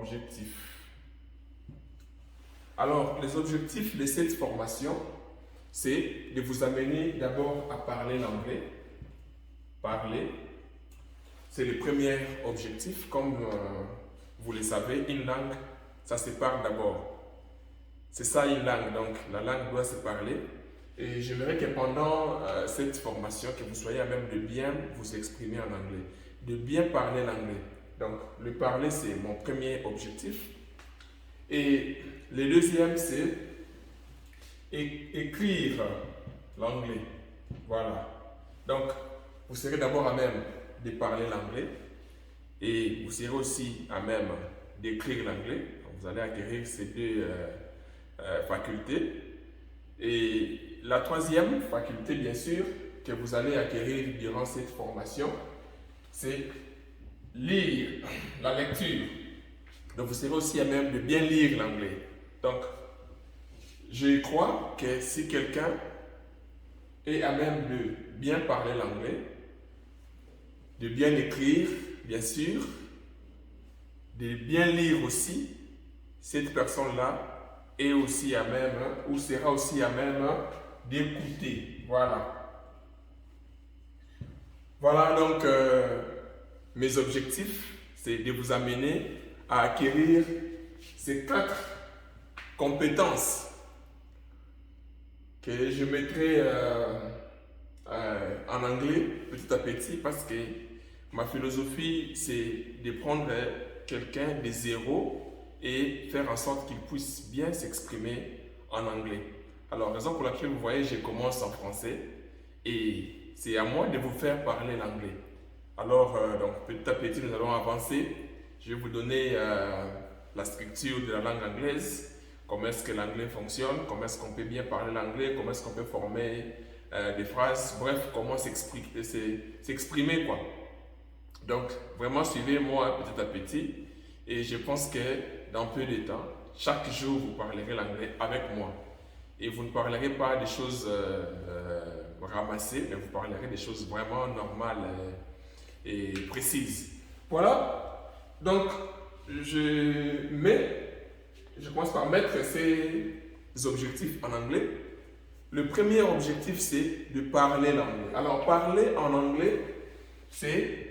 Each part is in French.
Objectifs. Alors, les objectifs de cette formation, c'est de vous amener d'abord à parler l'anglais. Parler. C'est le premier objectif. Comme vous le savez, une langue, ça se parle d'abord. C'est ça une langue, donc la langue doit se parler. Et j'aimerais que pendant cette formation, que vous soyez à même de bien vous exprimer en anglais, de bien parler l'anglais. Donc, le parler, c'est mon premier objectif. Et le deuxième, c'est écrire l'anglais. Voilà. Donc, vous serez d'abord à même de parler l'anglais et vous serez aussi à même d'écrire l'anglais. Vous allez acquérir ces deux facultés. Et la troisième faculté, bien sûr, que vous allez acquérir durant cette formation, c'est lire, la lecture. Donc, vous serez aussi à même de bien lire l'anglais. Donc, je crois que si quelqu'un est à même de bien parler l'anglais, de bien écrire, bien sûr, de bien lire aussi, cette personne-là est aussi à même, ou sera aussi à même d'écouter. Voilà. Voilà donc mes objectifs, c'est de vous amener à acquérir ces 4 compétences que je mettrai en anglais petit à petit parce que ma philosophie c'est de prendre quelqu'un de zéro et faire en sorte qu'il puisse bien s'exprimer en anglais. Alors, raison pour laquelle vous voyez, je commence en français et c'est à moi de vous faire parler l'anglais. Alors, donc, petit à petit, nous allons avancer. Je vais vous donner la structure de la langue anglaise, comment est-ce que l'anglais fonctionne, comment est-ce qu'on peut bien parler l'anglais, comment est-ce qu'on peut former des phrases, bref, comment s'exprimer quoi. Donc, vraiment, suivez-moi petit à petit et je pense que dans peu de temps, chaque jour, vous parlerez l'anglais avec moi. Et vous ne parlerez pas des choses ramassées, mais vous parlerez des choses vraiment normales et précises. Voilà. Donc, je commence par mettre ces objectifs en anglais. Le premier objectif, c'est de parler l'anglais. Alors, parler en anglais, c'est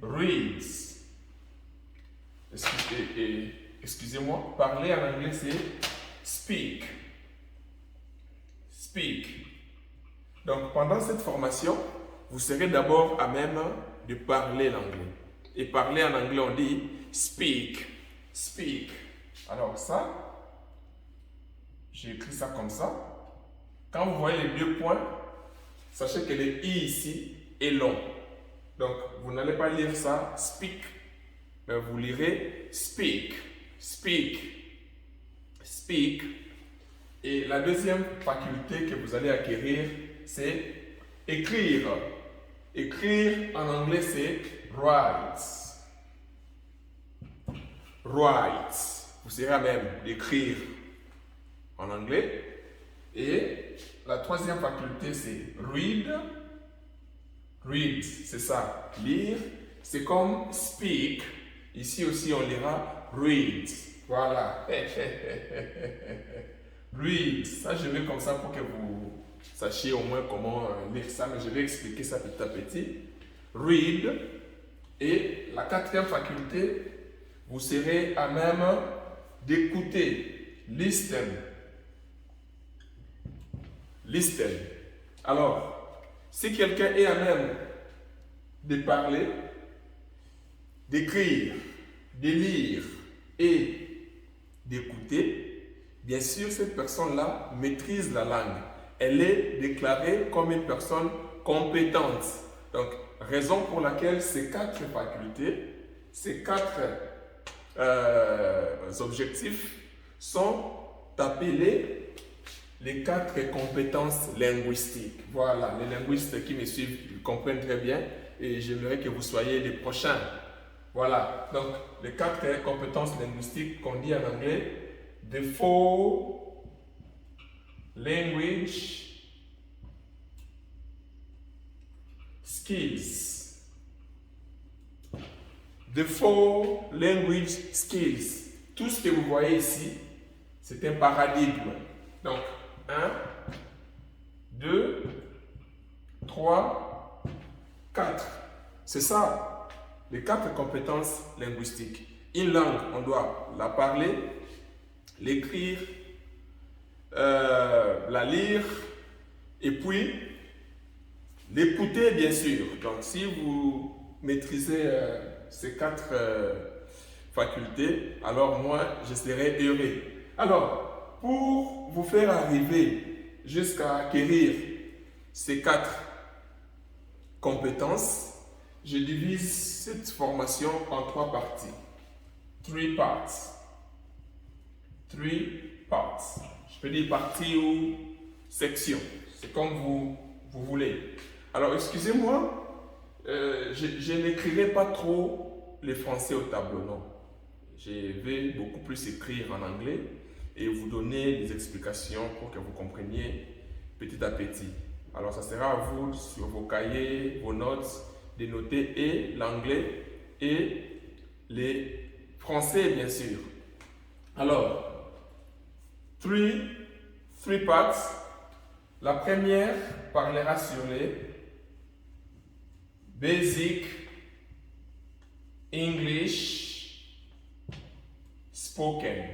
read. Excusez-moi, parler en anglais, c'est speak. Speak. Donc, pendant cette formation, vous serez d'abord à même de parler l'anglais. Et parler en anglais, on dit speak. Speak. Alors ça, j'ai écrit ça comme ça. Quand vous voyez les 2 points, sachez que le i ici est long. Donc, vous n'allez pas lire ça speak, mais vous lirez speak. Speak. Speak. Et la deuxième faculté que vous allez acquérir, c'est écrire. Écrire en anglais, c'est write. Write. Vous serez à même d'écrire en anglais. Et la troisième faculté, c'est read. Read, c'est ça, lire. C'est comme speak. Ici aussi, on lira read. Voilà. Read, ça je mets comme ça pour que vous sachiez au moins comment lire ça, mais je vais expliquer ça petit à petit. Read. Et la 4e faculté, vous serez à même d'écouter. Listen. Listen. Alors, si quelqu'un est à même de parler, d'écrire, de lire et d'écouter, bien sûr, cette personne-là maîtrise la langue. Elle est déclarée comme une personne compétente. Donc, raison pour laquelle ces 4 facultés, ces 4 objectifs sont appelés les 4 compétences linguistiques. Voilà, les linguistes qui me suivent ils comprennent très bien et j'aimerais que vous soyez les prochains. Voilà, donc les 4 compétences linguistiques qu'on dit en anglais, the 4 language skills. The 4 language skills. Tout ce que vous voyez ici, c'est un paradigme. Donc, 1, 2, 3, 4. C'est ça, les 4 compétences linguistiques. Une langue, on doit la parler, l'écrire, la lire, et puis l'écouter, bien sûr. Donc, si vous maîtrisez ces 4 facultés, alors moi, je serai heureux. Alors, pour vous faire arriver jusqu'à acquérir ces 4 compétences, je divise cette formation en 3 parties. 3 parts. 3 parts. Je peux dire partie ou section. C'est comme vous voulez. Alors, excusez-moi, je n'écrirai pas trop les français au tableau, non. Je vais beaucoup plus écrire en anglais et vous donner des explications pour que vous compreniez petit à petit. Alors, ça sera à vous, sur vos cahiers, vos notes, de noter et l'anglais et les français, bien sûr. Alors, 3 parts. La première parlera sur les basic English spoken.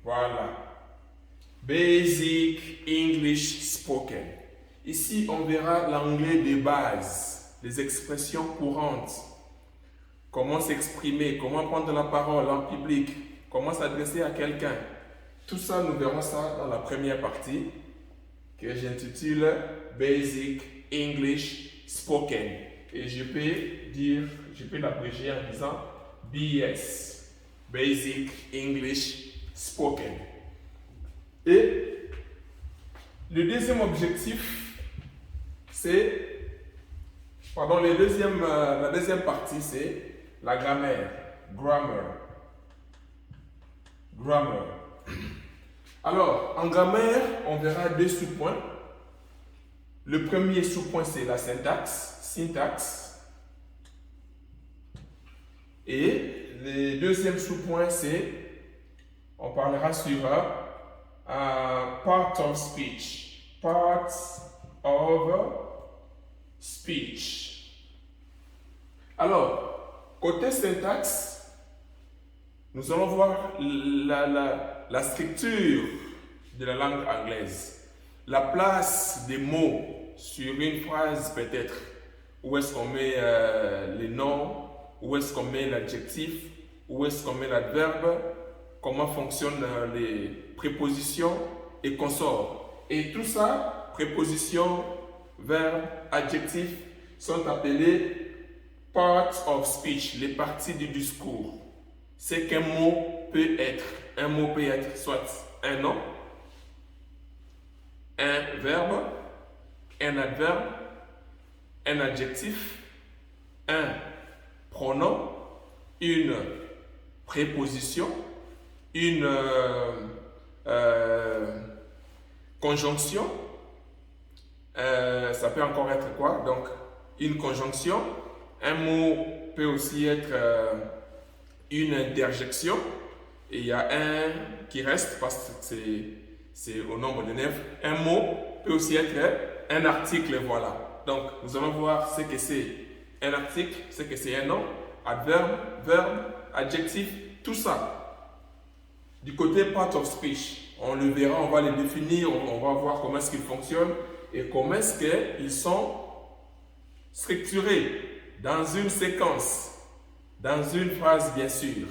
Voilà. Basic English spoken. Ici, on verra l'anglais de base, les expressions courantes. Comment s'exprimer, comment prendre la parole en public, comment s'adresser à quelqu'un. Tout ça, nous verrons ça dans la première partie que j'intitule Basic English Spoken. Et je peux l'abréger en disant BS, Basic English Spoken. Et le deuxième objectif, la deuxième partie, c'est la grammaire. Grammar. Alors, en grammaire, on verra 2 sous-points. Le premier sous-point, c'est la syntaxe. Et le deuxième sous-point, on parlera sur part of speech. Parts of speech. Alors, côté syntaxe, nous allons voir la structure de la langue anglaise, la place des mots sur une phrase peut-être, où est-ce qu'on met les noms, où est-ce qu'on met l'adjectif, où est-ce qu'on met l'adverbe, comment fonctionnent les prépositions et consorts. Et tout ça, prépositions, verbes, adjectifs, sont appelés parts of speech, les parties du discours. C'est qu'un mot peut être. Un mot peut être soit un nom, un verbe, un adverbe, un adjectif, un pronom, une préposition, une conjonction. Ça peut encore être quoi? Donc, une conjonction. Un mot peut aussi être une interjection. Et il y a un qui reste parce que c'est au nombre de 9. Un mot peut aussi être un article, voilà. Donc, nous allons voir ce que c'est un article, ce que c'est un nom, adverbe, verbe, adjectif, tout ça. Du côté part of speech, on le verra, on va les définir, on va voir comment est-ce qu'ils fonctionnent et comment est-ce qu'ils sont structurés dans une séquence, dans une phrase, bien sûr.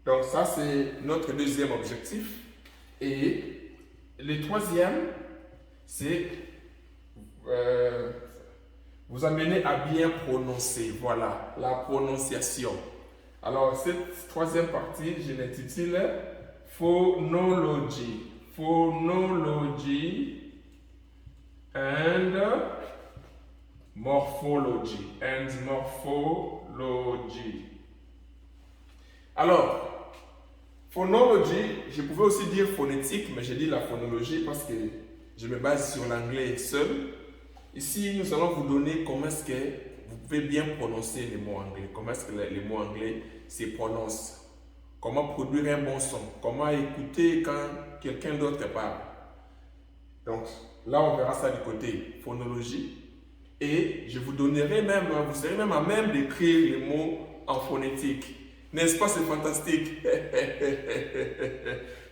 Donc ça, c'est notre deuxième objectif. Et le troisième, c'est vous amener à bien prononcer. Voilà, la prononciation. Alors, cette troisième partie, je l'intitule Phonology. Phonology and morphology. Alors, phonology, je pouvais aussi dire phonétique, mais j'ai dit la phonologie parce que je me base sur l'anglais seul. Ici, nous allons vous donner comment est-ce que vous pouvez bien prononcer les mots anglais, comment est-ce que les mots anglais se prononcent. comment produire un bon son, comment écouter quand quelqu'un d'autre parle. Donc là, on verra ça du côté phonologie. Et je vous donnerai même, vous serez même à même d'écrire les mots en phonétique. N'est-ce pas, c'est fantastique?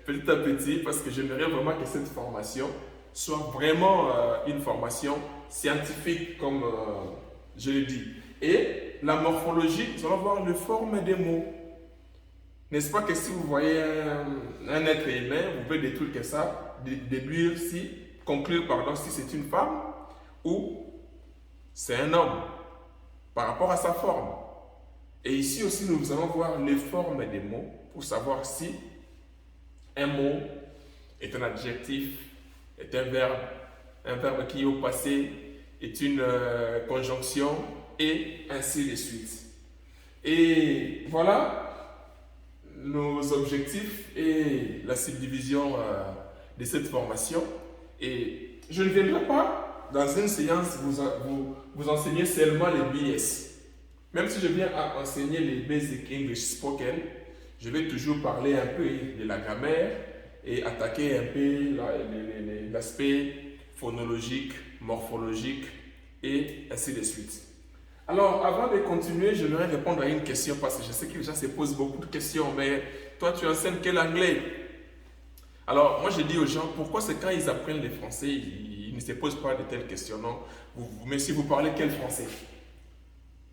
Petit à petit, parce que j'aimerais vraiment que cette formation soit vraiment une formation scientifique, comme je l'ai dit. Et la morphologie, nous allons voir les formes des mots. N'est-ce pas que si vous voyez un être humain, vous pouvez déduire que ça, déduire si, conclure pardon, si c'est une femme ou c'est un homme par rapport à sa forme. Et ici aussi, nous allons voir les formes des mots pour savoir si un mot est un adjectif, est un verbe qui au passé est une conjonction et ainsi de suite. Et voilà nos objectifs et la subdivision de cette formation. Et je ne viendrai pas dans une séance vous enseigner seulement les BS. Même si je viens à enseigner les Basic English Spoken, je vais toujours parler un peu de la grammaire et attaquer un peu l'aspect phonologique, morphologique et ainsi de suite. Alors, avant de continuer, je voudrais répondre à une question parce que je sais que les gens se posent beaucoup de questions, mais toi, tu enseignes quel anglais? Alors, moi, je dis aux gens, pourquoi c'est quand ils apprennent le français, ils ne se posent pas de telles questions, non? Mais si vous parlez quel français?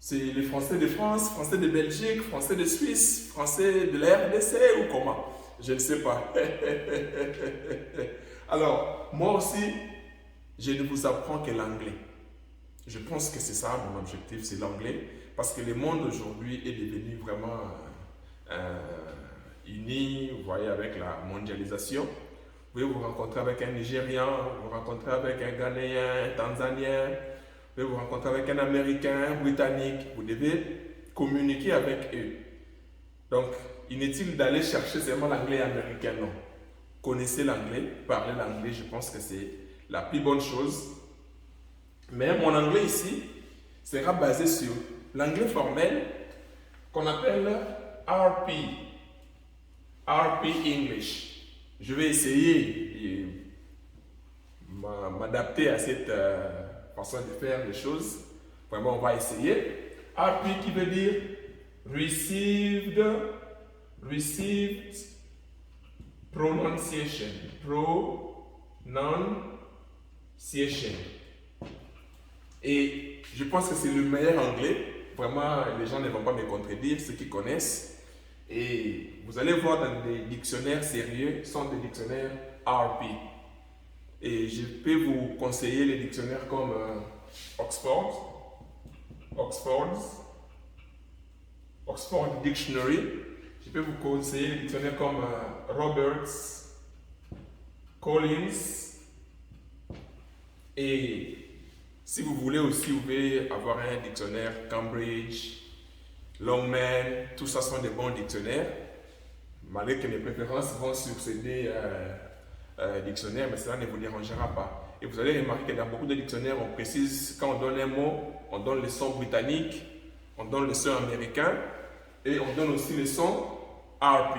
C'est les Français de France, Français de Belgique, Français de Suisse, Français de la RDC ou comment? Je ne sais pas. Alors, moi aussi, je ne vous apprends que l'anglais. Je pense que c'est ça mon objectif, c'est l'anglais. Parce que le monde aujourd'hui est devenu vraiment uni, vous voyez, avec la mondialisation. Vous pouvez vous rencontrer avec un Nigérian, vous rencontrer avec un Ghanéen, un Tanzanien, vous pouvez vous rencontrer avec un Américain, un Britannique. Vous devez communiquer avec eux. Donc, inutile d'aller chercher seulement l'anglais américain, non. Connaissez l'anglais, parlez l'anglais, je pense que c'est la plus bonne chose. Mais mon anglais ici sera basé sur l'anglais formel qu'on appelle RP. RP English. Je vais essayer de m'adapter à cette façon de faire les choses. Vraiment, on va essayer. RP qui veut dire Received Pronunciation. Pronunciation. Et je pense que c'est le meilleur anglais. Vraiment, les gens ne vont pas me contredire, ceux qui connaissent. Et vous allez voir dans des dictionnaires sérieux, sont des dictionnaires RP. Et je peux vous conseiller les dictionnaires comme Oxford Dictionary. Je peux vous conseiller les dictionnaires comme Roberts, Collins. Et si vous voulez aussi, vous pouvez avoir un dictionnaire Cambridge, Longman, tout ça sont des bons dictionnaires. Malgré que mes préférences vont succéder dictionnaire, mais cela ne vous dérangera pas. Et vous allez remarquer que dans beaucoup de dictionnaires, on précise, quand on donne un mot, on donne le son britannique, on donne le son américain, et on donne aussi le son RP.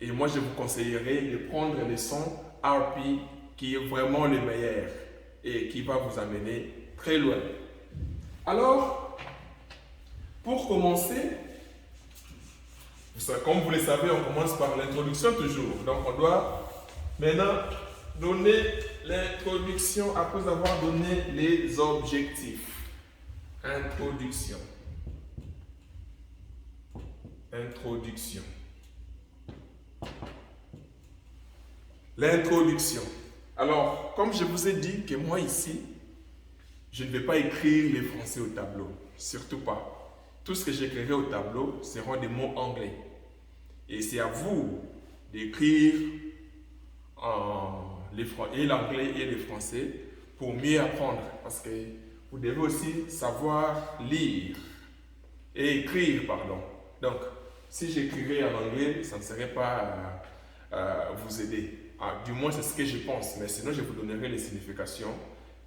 Et moi, je vous conseillerais de prendre le son RP qui est vraiment le meilleur et qui va vous amener très loin. Alors, pour commencer, comme vous le savez, on commence par l'introduction toujours. Donc, on doit maintenant donner l'introduction après avoir donné les objectifs. Introduction. L'introduction. Alors, comme je vous ai dit que moi ici, je ne vais pas écrire les français au tableau. Surtout pas. Tout ce que j'écrirai au tableau seront des mots anglais. Et c'est à vous d'écrire l'anglais et le français pour mieux apprendre. Parce que vous devez aussi savoir lire et écrire, pardon. Donc, si j'écrivais en anglais, ça ne serait pas vous aider. Du moins, c'est ce que je pense. Mais sinon, je vous donnerai les significations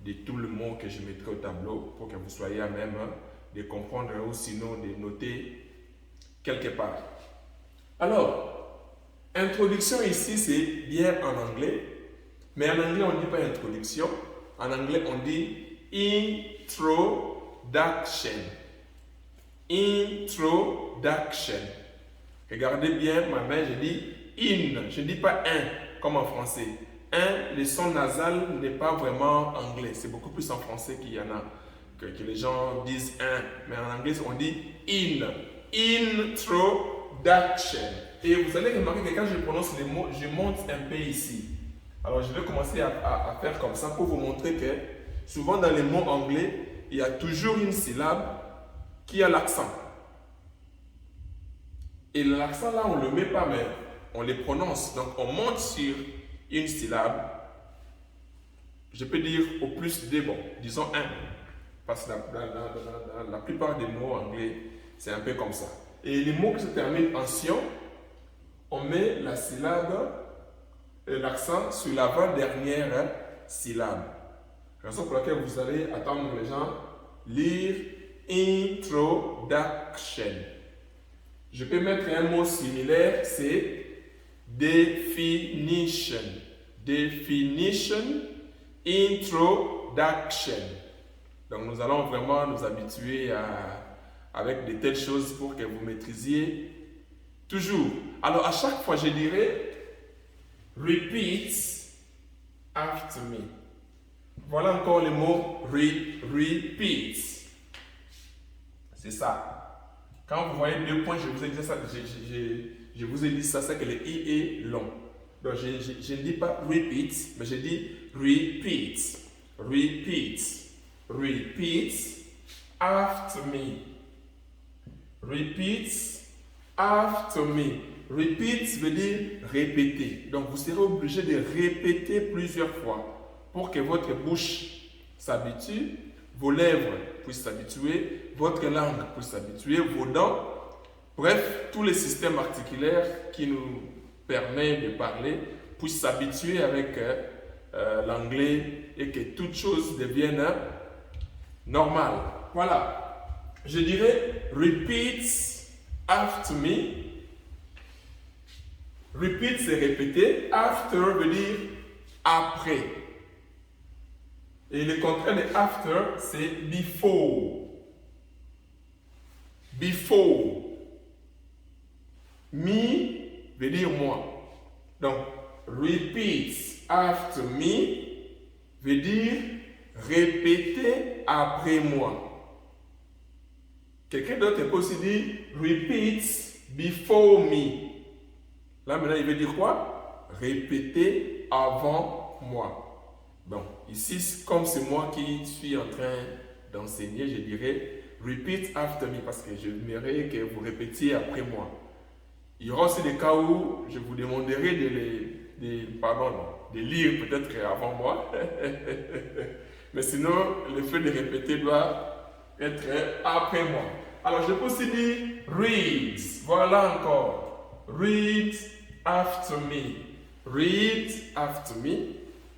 de tout le mot que je mettrai au tableau pour que vous soyez à même de comprendre ou sinon de noter quelque part. Alors, introduction ici, c'est bien en anglais, mais en anglais, on ne dit pas introduction. En anglais, on dit introduction. Introduction. Regardez bien ma main, je dis in, je ne dis pas un comme en français. Un, le son nasal n'est pas vraiment anglais, c'est beaucoup plus en français qu'il y en a, que les gens disent un, mais en anglais on dit in. Introduction. Et vous allez remarquer que quand je prononce les mots, je monte un peu ici. Alors je vais commencer à faire comme ça pour vous montrer que souvent dans les mots anglais, il y a toujours une syllabe qui a l'accent. Et l'accent là, on ne le met pas, mais on les prononce. Donc on monte sur une syllabe. Je peux dire au plus des bons, disons un. Parce que la plupart des mots anglais, c'est un peu comme ça. Et les mots qui se terminent en sion, on met la syllabe, l'accent sur l'avant-dernière syllabe. Raison pour laquelle vous allez attendre les gens lire introduction. Je peux mettre un mot similaire, c'est definition. Definition, introduction. Donc nous allons vraiment nous habituer avec de telles choses pour que vous maîtrisiez toujours. Alors à chaque fois, je dirais repeat after me. Voilà encore le mot repeat. C'est ça. Quand vous voyez 2 points, je vous ai dit ça, je vous ai dit ça, c'est que le i est long. Donc je ne dis pas repeat, mais je dis repeat. Repeat. Repeat after me. Repeat after me. Repeat veut dire répéter. Donc vous serez obligé de répéter plusieurs fois pour que votre bouche s'habitue, vos lèvres puissent s'habituer, votre langue puisse s'habituer, vos dents, bref, tous les systèmes articulaires qui nous permettent de parler puissent s'habituer avec l'anglais et que toute chose devienne normale. Voilà. Je dirais repeat after me. Repeat, c'est répéter. After veut dire après. Et le contraire de after, c'est before. Before. Me veut dire moi. Donc, repeat after me veut dire répéter après moi. Quelqu'un d'autre peut aussi dire repeat before me. Là maintenant, il veut dire quoi? Répéter avant moi. Bon, ici, comme c'est moi qui suis en train d'enseigner, je dirais repeat after me parce que je j'aimerais que vous répétiez après moi. Il y aura aussi des cas où je vous demanderai de lire peut-être avant moi. Mais sinon, le fait de répéter doit être après moi. Alors, je peux aussi dire read. Voilà encore. Read after me. Read after me.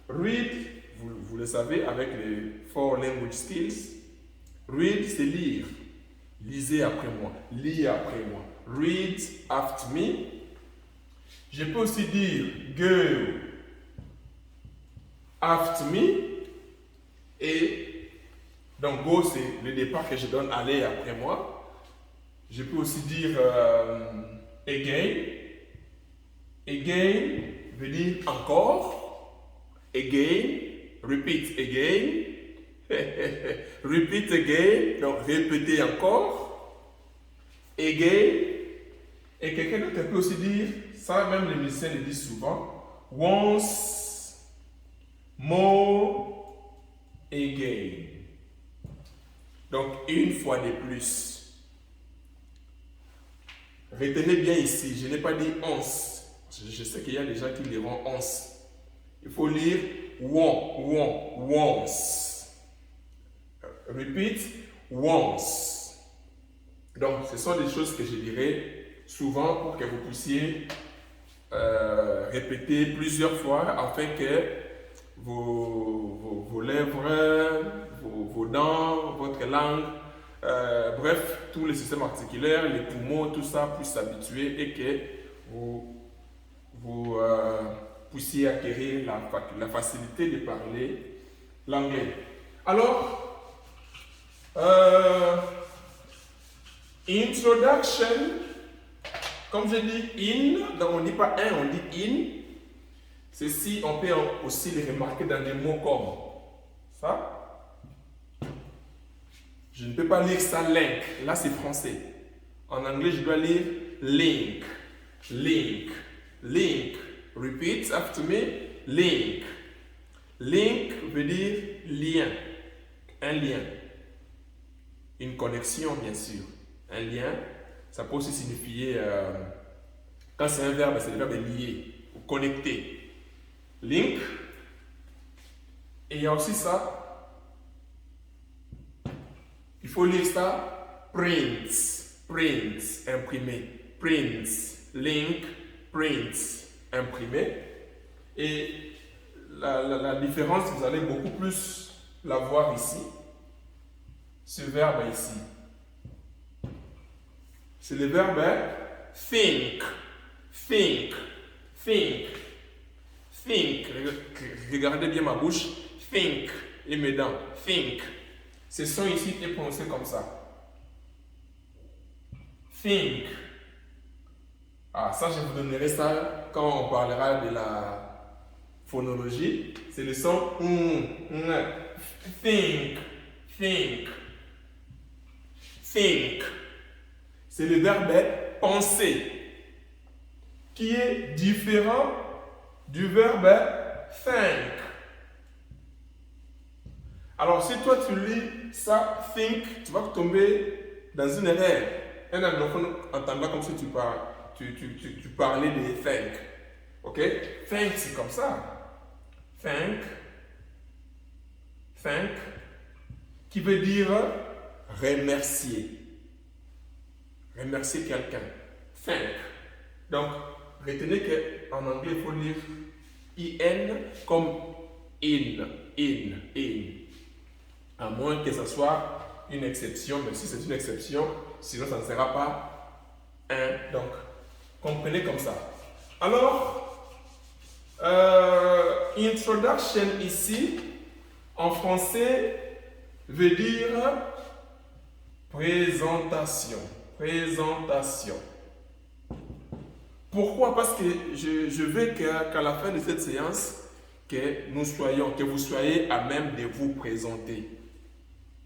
Read, vous le savez, avec les 4 language skills. Read, c'est lire. Lisez après moi. Lis après moi. Read after me. Je peux aussi dire go after me. Et donc go, c'est le départ que je donne, aller après moi. Je peux aussi dire again. Again veut dire encore. Again. Repeat again. Repeat again. Donc répéter encore. Again. Et quelqu'un d'autre peut aussi dire, ça même les musiciens le disent souvent, once more again. Donc une fois de plus. Retenez bien ici, je n'ai pas dit once. Je sais qu'il y a des gens qui diront once. Il faut lire once. Repeat once. Donc ce sont des choses que je dirais souvent pour que vous puissiez répéter plusieurs fois afin que vos lèvres, vos dents, votre langue, bref, tous les systèmes articulaires, les poumons, tout ça puisse s'habituer et que vous puissiez acquérir la facilité de parler l'anglais. Alors, introduction, comme je dis in, donc on ne dit pas un, on dit in. Ceci, on peut aussi les remarquer dans des mots comme ça. Je ne peux pas lire ça link, là c'est français. En anglais, je dois lire link, link, link. Repeat after me, link. Link veut dire lien, un lien. Une connexion, bien sûr. Un lien, ça peut aussi signifier, quand c'est un verbe, c'est le verbe lier ou connecter. Link. Et il y a aussi ça, il faut lire ça, prints, prints, imprimé, prints, link, prints, imprimé. Et la différence, vous allez beaucoup plus la voir ici. Ce verbe ici, c'est le verbe think, think, think, think. Regardez bien ma bouche, think, et mes dents, think. Ce son ici est prononcé comme ça. Think. Ah, ça, je vous donnerai ça quand on parlera de la phonologie. C'est le son think, think, think. C'est le verbe penser, qui est différent du verbe think. Alors, si toi tu lis ça, think, tu vas tomber dans une erreur. Un anglophone entendra comme si tu parlais de think. Ok? Think, c'est comme ça. Thank, thank, qui veut dire remercier. Remercier quelqu'un. Thank. Donc, retenez qu'en anglais, il faut lire in comme in. À moins que ce soit une exception, mais si c'est une exception, sinon ça ne sera pas un. Donc, comprenez comme ça. Alors, introduction ici, en français, veut dire présentation. Présentation. Pourquoi? Parce que je veux qu'à la fin de cette séance, que vous soyez à même de vous présenter.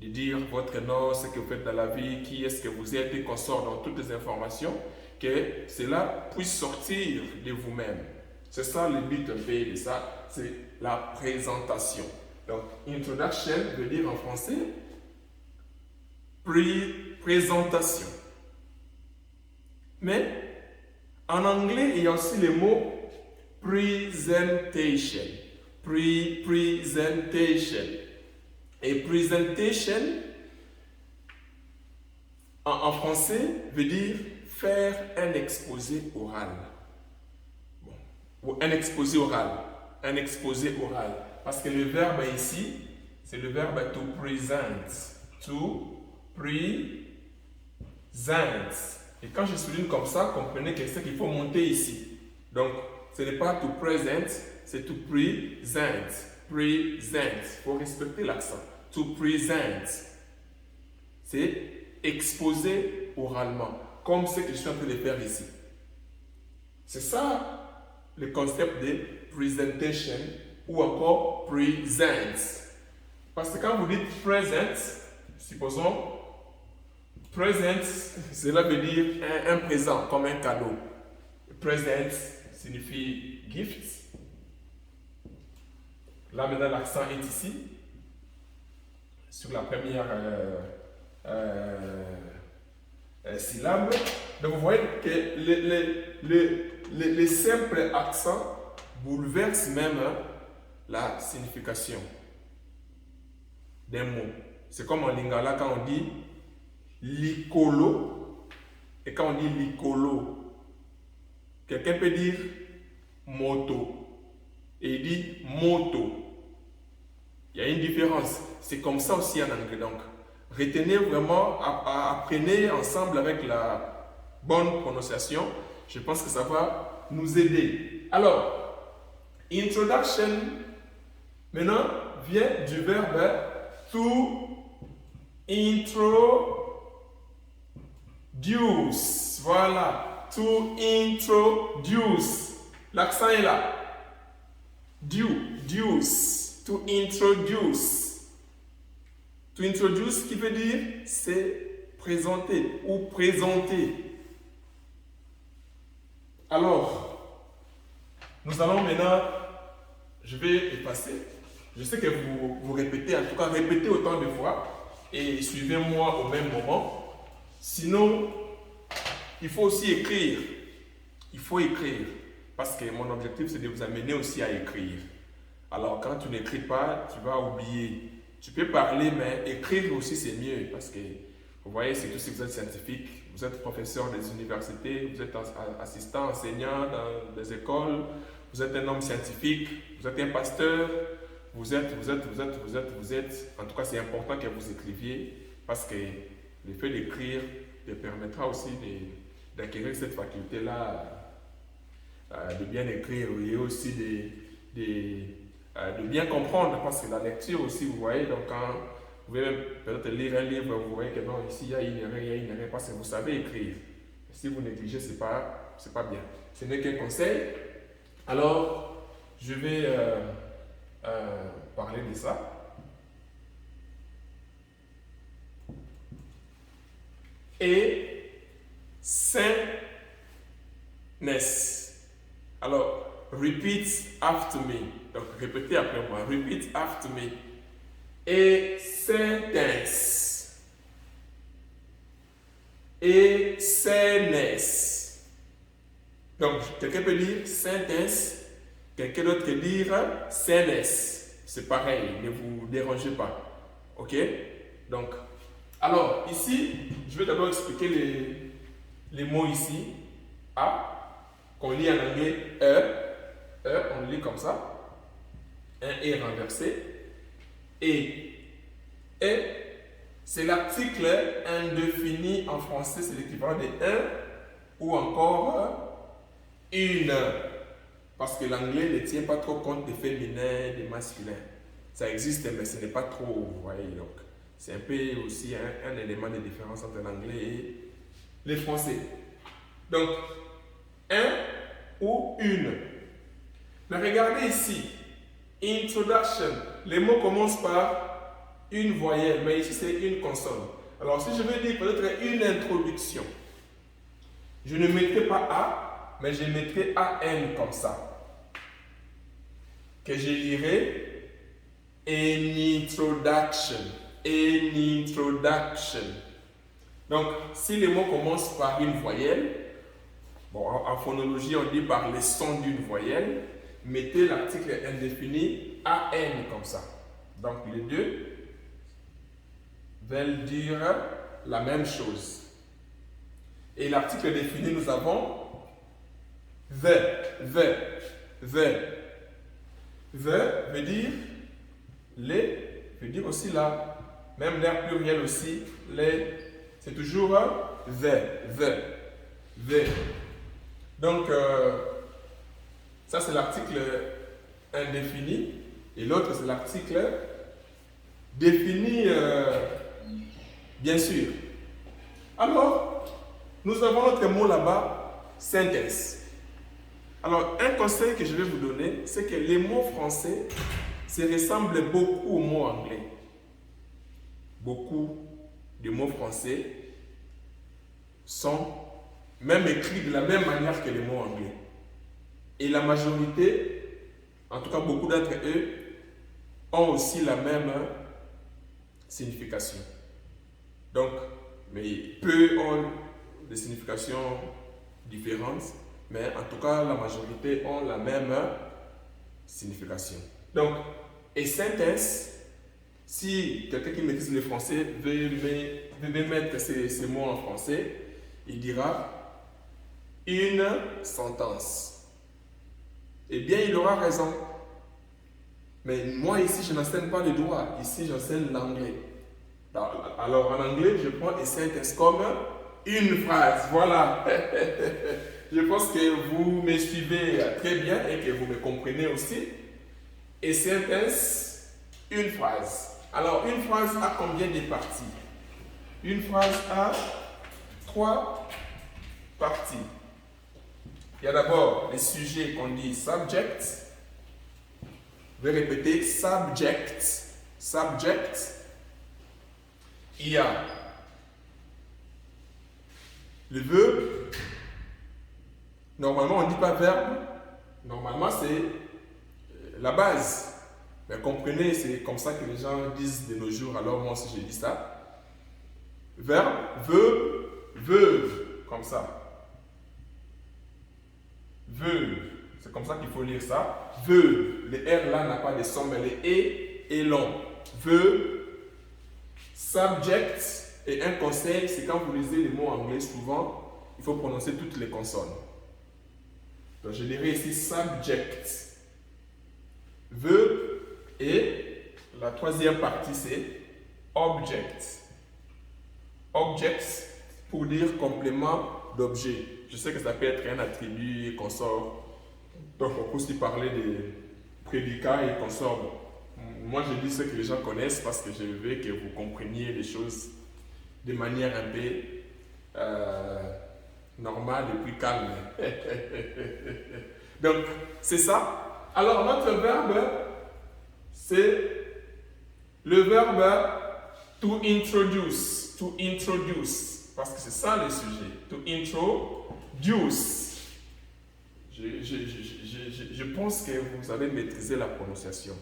De dire votre nom, ce que vous faites dans la vie, qui est-ce que vous êtes et qu'on sort dans toutes les informations, que cela puisse sortir de vous-même. C'est ça le but un peu de ça, c'est la présentation. Donc, introduction veut dire en français présentation. Mais en anglais, il y a aussi le mot presentation. Presentation. Et presentation, en français, veut dire faire un exposé oral. Bon. Ou un exposé oral. Un exposé oral. Parce que le verbe ici, c'est le verbe to present. To present. Et quand je souligne comme ça, comprenez que c'est qu'il faut monter ici. Donc, ce n'est pas to present, c'est to present. Present. Il faut respecter l'accent. To present. C'est exposer oralement, comme ce que je suis en train de faire ici. C'est ça le concept de presentation ou encore present. Parce que quand vous dites present, supposons present, cela veut dire un présent, comme un cadeau. Present signifie gift. Là maintenant l'accent est ici, sur la première syllabe. Donc vous voyez que les simples accents bouleversent même la signification d'un mot. C'est comme en lingala quand on dit licolo et quand on dit licolo, quelqu'un peut dire moto et il dit moto. Il y a une différence. C'est comme ça aussi en anglais. Donc, retenez vraiment, apprenez ensemble avec la bonne prononciation je pense que ça va nous aider. Alors, introduction, maintenant, vient du verbe to introduce. Voilà, to introduce. L'accent est là. Deuce, to introduce. To introduce, qui veut dire c'est présenter ou présenter. Alors, nous allons maintenant, je vais effacer. Je sais que vous répétez, en tout cas répétez autant de fois et suivez-moi au même moment. Sinon, il faut aussi écrire. Il faut écrire parce que mon objectif c'est de vous amener aussi à écrire. Alors quand tu n'écris pas, tu vas oublier. Tu peux parler mais écrire aussi c'est mieux parce que vous voyez, c'est tout si vous êtes scientifique, vous êtes professeur des universités, vous êtes assistant, enseignant dans des écoles, vous êtes un homme scientifique, vous êtes un pasteur, vous êtes. En tout cas, c'est important que vous écriviez parce que le fait d'écrire te permettra aussi d'acquérir cette faculté-là, de bien écrire et aussi de bien comprendre parce que la lecture aussi, vous voyez, donc quand vous pouvez peut-être lire un livre, vous voyez que non, ici il y a une erreur, parce que vous savez écrire. Si vous négligez, c'est pas bien. Ce n'est qu'un conseil. Alors, je vais parler de ça. Et saintness. Alors, repeat after me. Donc, répétez après moi. Repeat after me. Et sentence. Et saintness. Donc, quelqu'un peut dire sentence. Quelqu'un d'autre peut dire saintness. C'est pareil, ne vous dérangez pas. Ok? Donc, alors, ici, je vais d'abord expliquer les mots ici. A, qu'on lit en anglais E. E, on le lit comme ça. Un E renversé. Et, c'est l'article indéfini en français, c'est l'équivalent de un ou encore une. Parce que l'anglais ne tient pas trop compte des féminins, des masculins. Ça existe, mais ce n'est pas trop, vous voyez. Donc, c'est un peu aussi un élément de différence entre l'anglais et les français. Donc, un ou une. Mais regardez ici. Introduction. Les mots commencent par une voyelle, mais ici c'est une consonne. Alors si je veux dire peut-être une introduction, je ne mettrai pas A, mais je mettrai AN comme ça. Que je lirai an introduction. An introduction. Donc si les mots commencent par une voyelle, bon, en phonologie on dit par les sons d'une voyelle, mettez l'article indéfini AN comme ça. Donc les deux veulent dire la même chose. Et l'article défini, nous avons the. The veut dire les, veut dire aussi la. Même l'air pluriel aussi, les. C'est toujours the. Donc, ça c'est l'article indéfini et l'autre c'est l'article défini, bien sûr. Alors, nous avons notre mot là-bas, sentence. Alors, un conseil que je vais vous donner, c'est que les mots français se ressemblent beaucoup aux mots anglais. Beaucoup de mots français sont même écrits de la même manière que les mots anglais. Et la majorité, en tout cas beaucoup d'entre eux, ont aussi la même signification. Donc, mais peu ont des significations différentes, mais en tout cas la majorité ont la même signification. Donc, et sentence, si quelqu'un qui maîtrise le français veut mettre ces mots en français, il dira une sentence. Eh bien, il aura raison. Mais moi, ici, je n'enseigne pas le droit. Ici, j'enseigne l'anglais. Alors, en anglais, je prends a sentence comme une phrase. Voilà. Je pense que vous me suivez très bien et que vous me comprenez aussi. Et sentence, une phrase. Alors, une phrase a combien de parties? Une phrase a 3 parties. Il y a d'abord les sujets qu'on dit subject. Je vais répéter subject. Subject. Il y a le verbe. Normalement, on ne dit pas verbe. Normalement, c'est la base. Mais comprenez, c'est comme ça que les gens disent de nos jours. Alors moi aussi, j'ai dit ça. Verbe, verbe, comme ça. Verbe, c'est comme ça qu'il faut lire ça. Verbe, le R là n'a pas de son, mais le E est long. Verbe, subject, et un conseil, c'est quand vous lisez les mots anglais souvent, il faut prononcer toutes les consonnes. Donc je dirais ici subject, verbe, et la troisième partie c'est object. Object pour dire complément d'objet. Je sais que ça peut être un attribut et consort. Donc on peut aussi parler des prédicats et consorts. Moi je dis ce que les gens connaissent parce que je veux que vous compreniez les choses de manière un peu normale et plus calme. Donc c'est ça. Alors notre verbe, c'est le verbe to introduce. To introduce. Parce que c'est ça le sujet. To introduce. Je pense que vous avez maîtrisé la prononciation.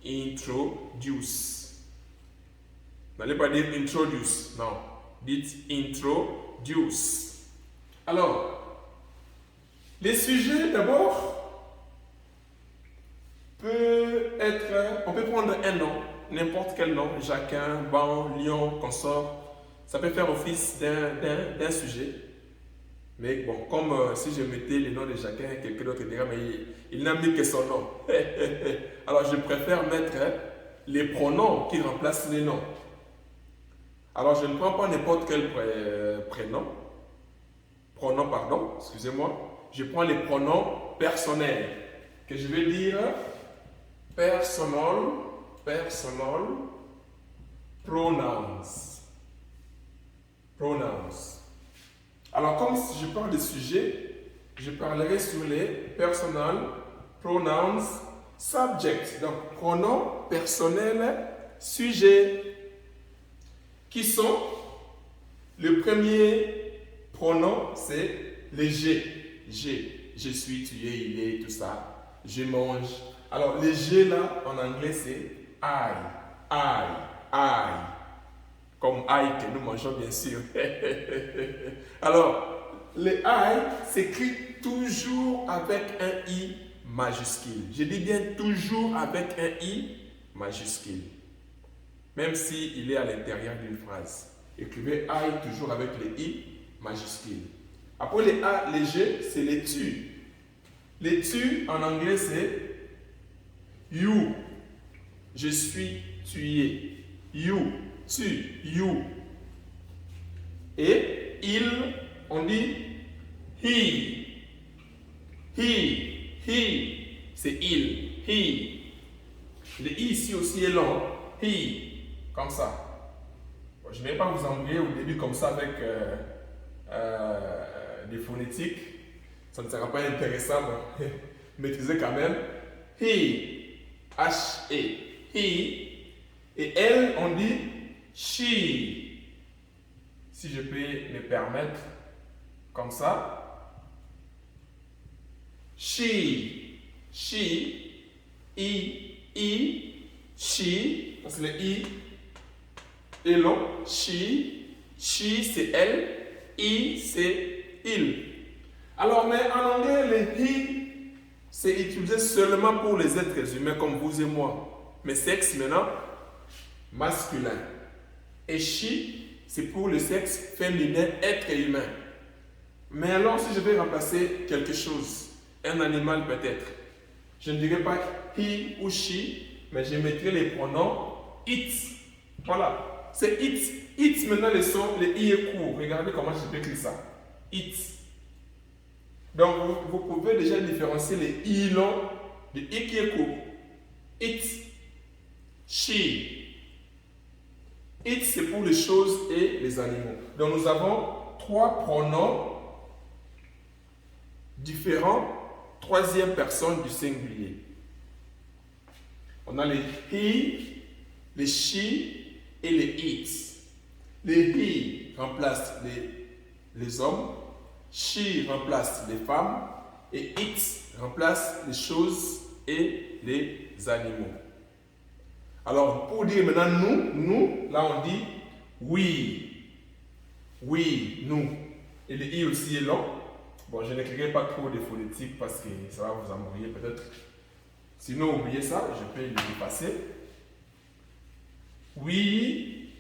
Introduce. N'allez pas dire introduce. Non. Dites introduce. Alors, les sujets d'abord on peut prendre un nom, n'importe quel nom, Jacquin, Ban, Lion, consort. Ça peut faire office d'un sujet. Mais bon, comme si je mettais le nom de Jacquin, quelqu'un d'autre dirait, mais il n'a mis que son nom. Alors je préfère mettre les pronoms qui remplacent les noms. Alors je ne prends pas n'importe quel pronom, pardon, excusez-moi. Je prends les pronoms personnels, que je vais dire personal pronouns. Alors, comme je parle de sujets, je parlerai sur les personal pronouns subject. Donc, pronoms personnels sujets. Qui sont? Le premier pronom, c'est les je suis, tu es, il est, tout ça. Je mange. Alors, les je là, en anglais, c'est I. Comme I que nous mangeons, bien sûr. Alors, le I s'écrit toujours avec un I majuscule. Je dis bien toujours avec un I majuscule. Même s'il est à l'intérieur d'une phrase. Écrivez I toujours avec le I majuscule. Après les A, les G, c'est les tu. Les tu, en anglais, c'est you. Je suis, tu es. You, tu, you. Et il, on dit he. C'est il. He. Le I ici aussi est long. He. Comme ça. Bon, je ne vais pas vous ennuyer au début comme ça avec des phonétiques. Ça ne sera pas intéressant, mais maîtrisez quand même. He. H-E. He. Et elle, on dit she. Si je peux me permettre, comme ça. She. I. She. Parce que le I est long. She c'est elle. I c'est il. Alors, mais en anglais, le he, c'est utilisé seulement pour les êtres humains comme vous et moi. Mais sexe maintenant, masculin. Et she, c'est pour le sexe féminin, être humain. Mais alors, si je vais remplacer quelque chose, un animal peut-être, je ne dirais pas he ou she, mais je mettrai les pronoms it. Voilà, c'est it. It, maintenant, le i est court. Regardez comment je peux écrire ça. It. Donc, vous pouvez déjà différencier les i longs de i qui est court. It, she. It, c'est pour les choses et les animaux. Donc, nous avons 3 pronoms différents, troisième personne du singulier. On a les he, les she et les it. Les he remplacent les hommes, she remplace les femmes et it remplace les choses et les animaux. Alors, pour dire maintenant nous, là on dit oui, nous. Et le i aussi est long. Bon, je n'écrirai pas trop de phonétiques parce que ça va vous embrouiller peut-être. Sinon, oubliez ça, je peux le dépasser. Oui.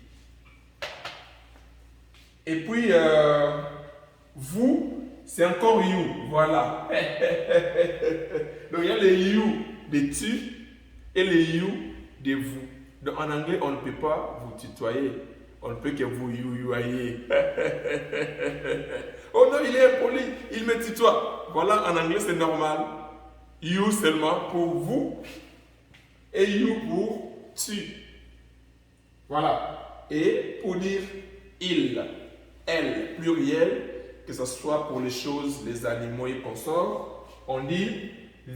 Et puis, vous, c'est encore you. Voilà. Donc, il y a les you de tu et les you de vous. Donc, en anglais, on ne peut pas vous tutoyer. On ne peut que vous you-youailler. Oh non, il est impoli, il me tutoie. Voilà, en anglais, c'est normal. You seulement pour vous et you pour tu. Voilà. Et pour dire il, elle, pluriel, que ce soit pour les choses, les animaux et consorts, on dit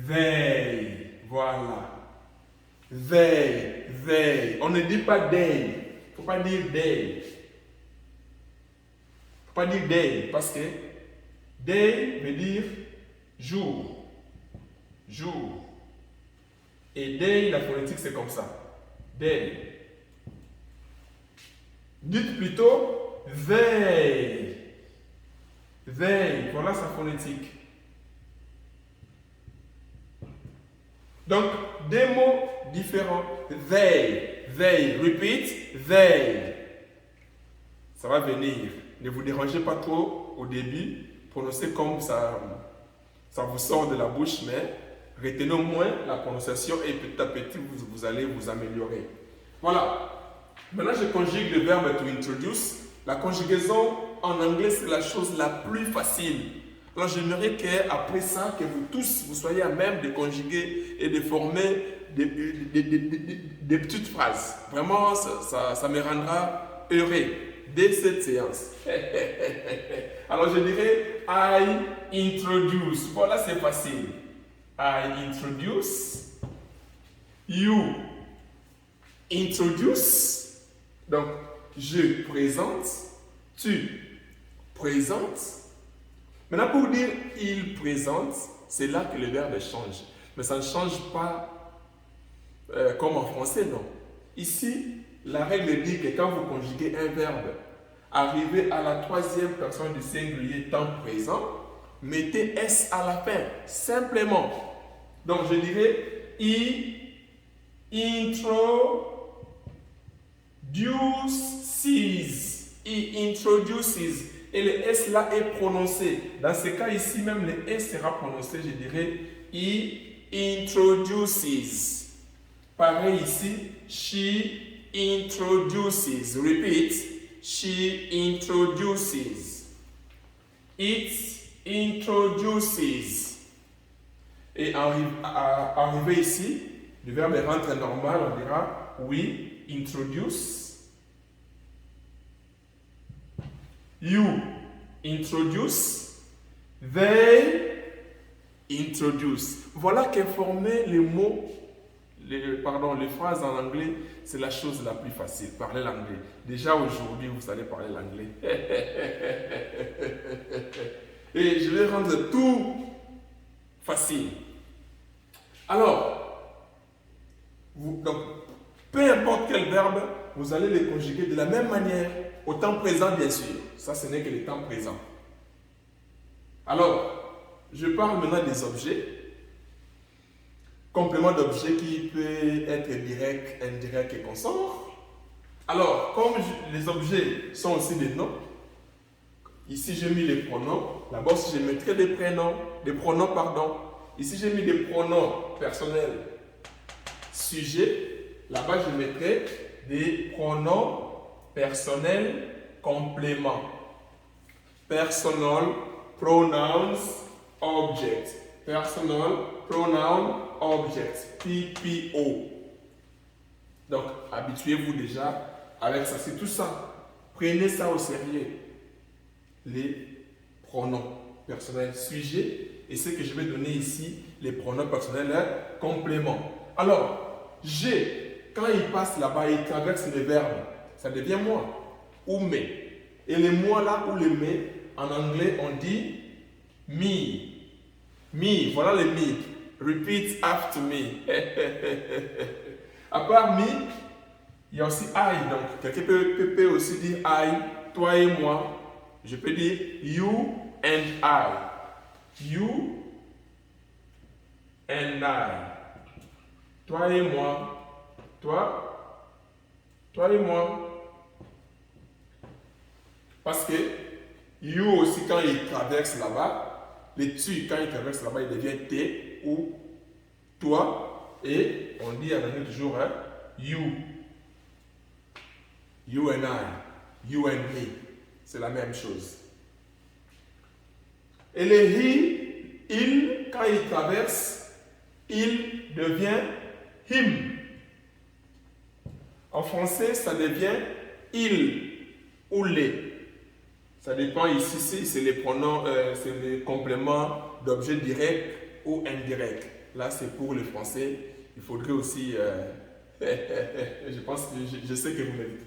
they. Voilà. They. On ne dit pas they. Il ne faut pas dire they. Il ne faut pas dire day parce que day veut dire jour. Jour. Et day, la phonétique, c'est comme ça. Day. Dites plutôt they. They. Voilà sa phonétique. Donc, des mots différents. They. Repeat. They. Ça va venir. Ne vous dérangez pas trop au début. Prononcez comme ça vous sort de la bouche, mais retenez au moins la prononciation et petit à petit, vous allez vous améliorer. Voilà. Maintenant, je conjugue le verbe to introduce. La conjugaison en anglais, c'est la chose la plus facile. Alors, j'aimerais qu'après ça, que vous tous, vous soyez à même de conjuguer et de former des petites phrases. Vraiment, ça me rendra heureux dès cette séance. Alors, je dirais I introduce. Voilà, c'est facile. I introduce. You introduce. Donc, je présente. Tu présentes. Maintenant, pour dire il présente, c'est là que le verbe change. Mais ça ne change pas comme en français, non. Ici, la règle dit que quand vous conjuguez un verbe, arrivé à la troisième personne du singulier temps présent, mettez S à la fin, simplement. Donc, je dirais he introduces. He introduces. Et le S là est prononcé. Dans ce cas ici, même le S sera prononcé. Je dirais he introduces. Pareil ici, she introduces. Repeat. She introduces. It introduces. Et arrivé ici, le verbe rentre normal, on dira we introduce. You introduce. They introduce. Voilà qu'informer les mots, les phrases en anglais, c'est la chose la plus facile. Parler l'anglais. Déjà aujourd'hui, vous allez parler l'anglais. Et je vais rendre tout facile. Alors, donc, peu importe quel verbe, vous allez les conjuguer de la même manière, au temps présent bien sûr. Ça, ce n'est que le temps présent. Alors, je parle maintenant des objets. Complément d'objet qui peut être direct, indirect et consort. Alors, comme les objets sont aussi des noms, ici j'ai mis les pronoms. D'abord, si je mettrais des pronoms, pardon. Ici j'ai mis des pronoms personnels sujets. Là-bas, je mettrai des pronoms personnels compléments. Personal pronouns object. Personal pronoun object. PPO. Donc, habituez-vous déjà avec ça. C'est tout ça. Prenez ça au sérieux. Les pronoms personnels sujet. Et ce que je vais donner ici, les pronoms personnels compléments. Alors, j'ai, quand il passe là-bas, il traverse les verbes. Ça devient moi. Ou mais. Et les moi là, ou les mais, en anglais, on dit me. Me, voilà les me. Repeat after me. À part me, il y a aussi I. Donc, quelqu'un peut aussi dire I, toi et moi. Je peux dire you and I. You and I. Toi et moi. Toi et moi. Parce que you aussi, quand il traverse là-bas, le tu, quand il traverse là-bas, il devient t ou toi. Et on dit en anglais toujours you. You and I. You and me. C'est la même chose. Et le he, il, quand il traverse, il devient him. En français, ça devient il ou les. Ça dépend ici, c'est les pronoms, c'est les compléments d'objets directs ou indirects. Là, c'est pour le français. Il faudrait aussi, je pense que je sais que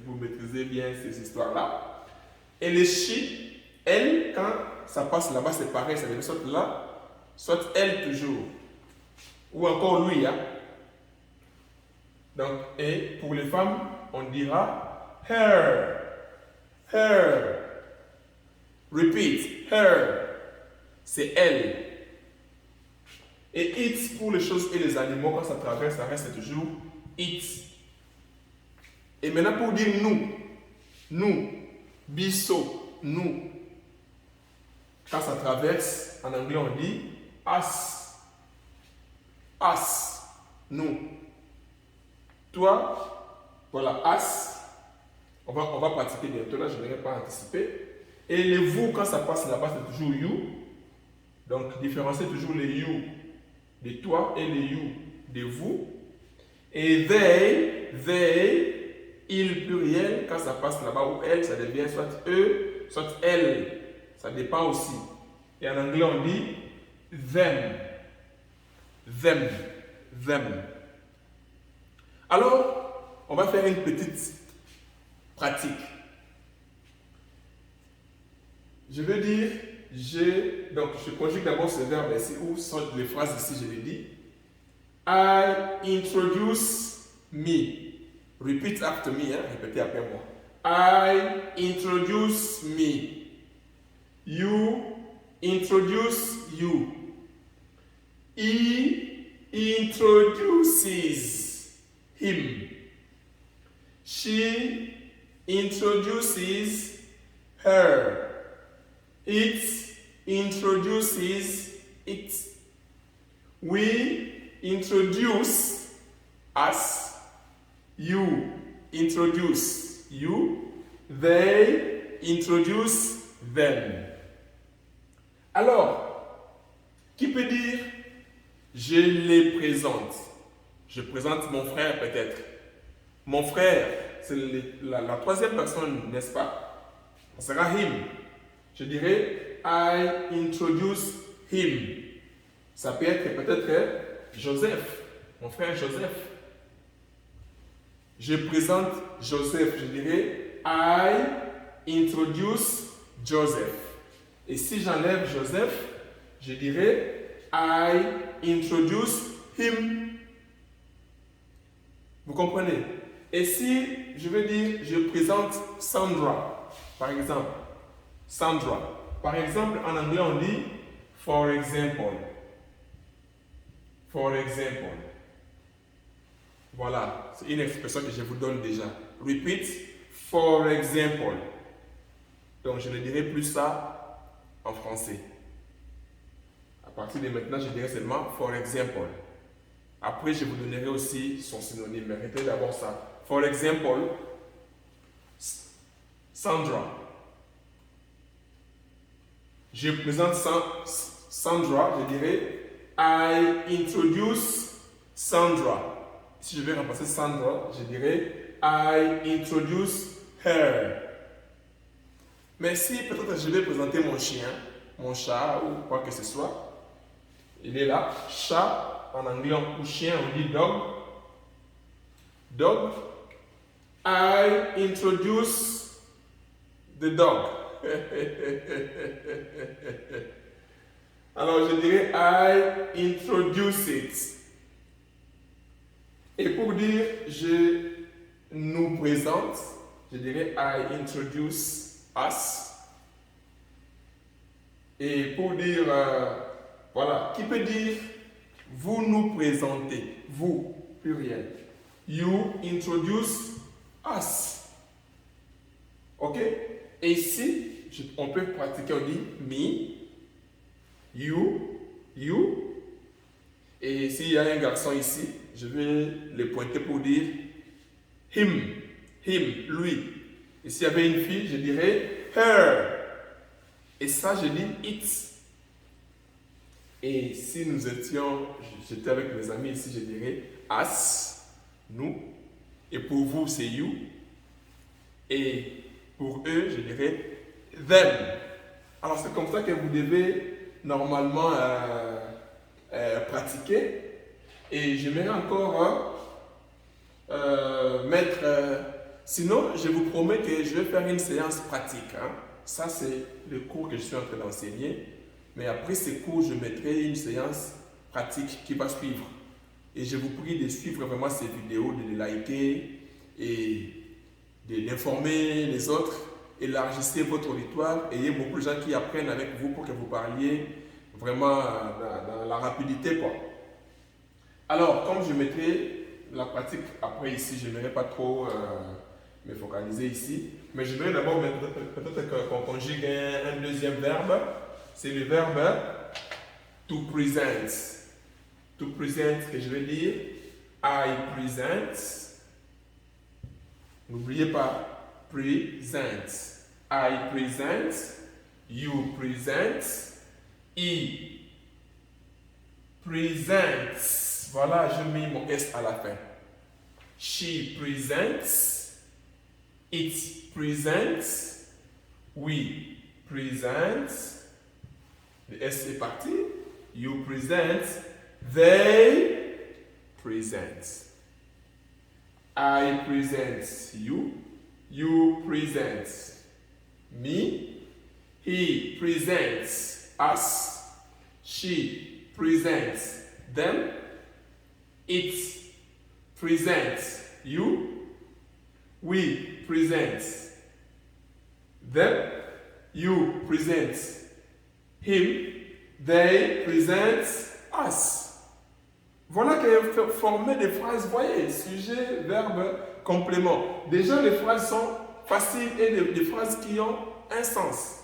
vous maîtrisez bien ces histoires-là. Et les she, elle, quand ça passe là-bas, c'est pareil, ça devient soit là, soit elle toujours. Ou encore lui. Hein. Donc, et pour les femmes, on dira her. Her. Repeat. Her. C'est elle. Et it pour les choses et les animaux, quand ça traverse, ça reste toujours it. Et maintenant pour dire nous. Nous. Bisso. Nous. Quand ça traverse, en anglais on dit us. Us. Nous. Toi, voilà, us. On va pratiquer bientôt, là je ne vais pas anticiper. Et les vous, quand ça passe là-bas, c'est toujours you. Donc, différenciez toujours les you de toi et les you de vous. Et they, il pluriel, quand ça passe là-bas, ou elle, ça devient soit eux, soit elle. Ça dépend aussi. Et en anglais, on dit them. Them. Them. Alors, on va faire une petite pratique. Je veux dire, donc je conjugue d'abord ce verbe ici, ou sont les phrases ici, je l'ai dit. I introduce me. Repeat after me, hein? Répétez après moi. I introduce me. You introduce you. He introduces him. She introduces her. It introduces it. We introduce us. You introduce you. They introduce them. Alors, qui peut dire je les présente? Je présente mon frère peut-être. Mon frère, c'est la troisième personne, n'est-ce pas? Ça sera him. Je dirais I introduce him. Ça peut être peut-être Joseph, mon frère Joseph. Je présente Joseph. Je dirais I introduce Joseph. Et si j'enlève Joseph, je dirais I introduce him. Vous comprenez? Et si je veux dire je présente Sandra, par exemple. Sandra. Par exemple, en anglais, on dit for example. For example. Voilà, c'est une expression que je vous donne déjà. Repeat, for example. Donc, je ne dirai plus ça en français. À partir de maintenant, je dirai seulement for example. Après, je vous donnerai aussi son synonyme. Mais répétez d'abord ça. For example, Sandra. Je présente Sandra, je dirais I introduce Sandra. Si je vais remplacer Sandra, je dirais I introduce her. Mais si peut-être je vais présenter mon chien, mon chat ou quoi que ce soit, il est là, chat en anglais ou chien, on dit dog. Dog. I introduce the dog. Alors je dirais I introduce it. Et pour dire je nous présente, je dirais I introduce us. Et pour dire, voilà, qui peut dire vous nous présentez, vous, pluriel. You introduce us. Ok? Et ici, on peut pratiquer, on dit me, you. Et s'il y a un garçon ici, je vais le pointer pour dire him, lui. Et s'il y avait une fille, je dirais her. Et ça, je dis it. Et si nous étions, j'étais avec mes amis ici, je dirais us, nous. Et pour vous, c'est you. Et pour eux, je dirais them. Alors c'est comme ça que vous devez normalement pratiquer. Et j'aimerais encore mettre... sinon, je vous promets que je vais faire une séance pratique. Hein. Ça, c'est le cours que je suis en train d'enseigner. Mais après ces cours, je mettrai une séance pratique qui va suivre. Et je vous prie de suivre vraiment ces vidéos, de les liker et d'informer les autres. Élargissez votre auditoire. Ayez beaucoup de gens qui apprennent avec vous pour que vous parliez vraiment dans la rapidité, quoi. Alors, comme je mettrai la pratique après ici, je n'aimerais pas trop me focaliser ici. Mais je vais d'abord peut-être qu'on conjugue un deuxième verbe. C'est le verbe to present. To present, que je vais dire I present. N'oubliez pas, present. I present. You present. He presents. Voilà, je mets mon S à la fin. She presents. It presents. We present. Le S est parti. You present. They present. I present you. You present me. He presents us. She presents them. It presents you. We present them. You present him. They present us. Voilà qui est formé des phrases, voyez, sujet, verbe, complément. Déjà, les phrases sont faciles et des phrases qui ont un sens.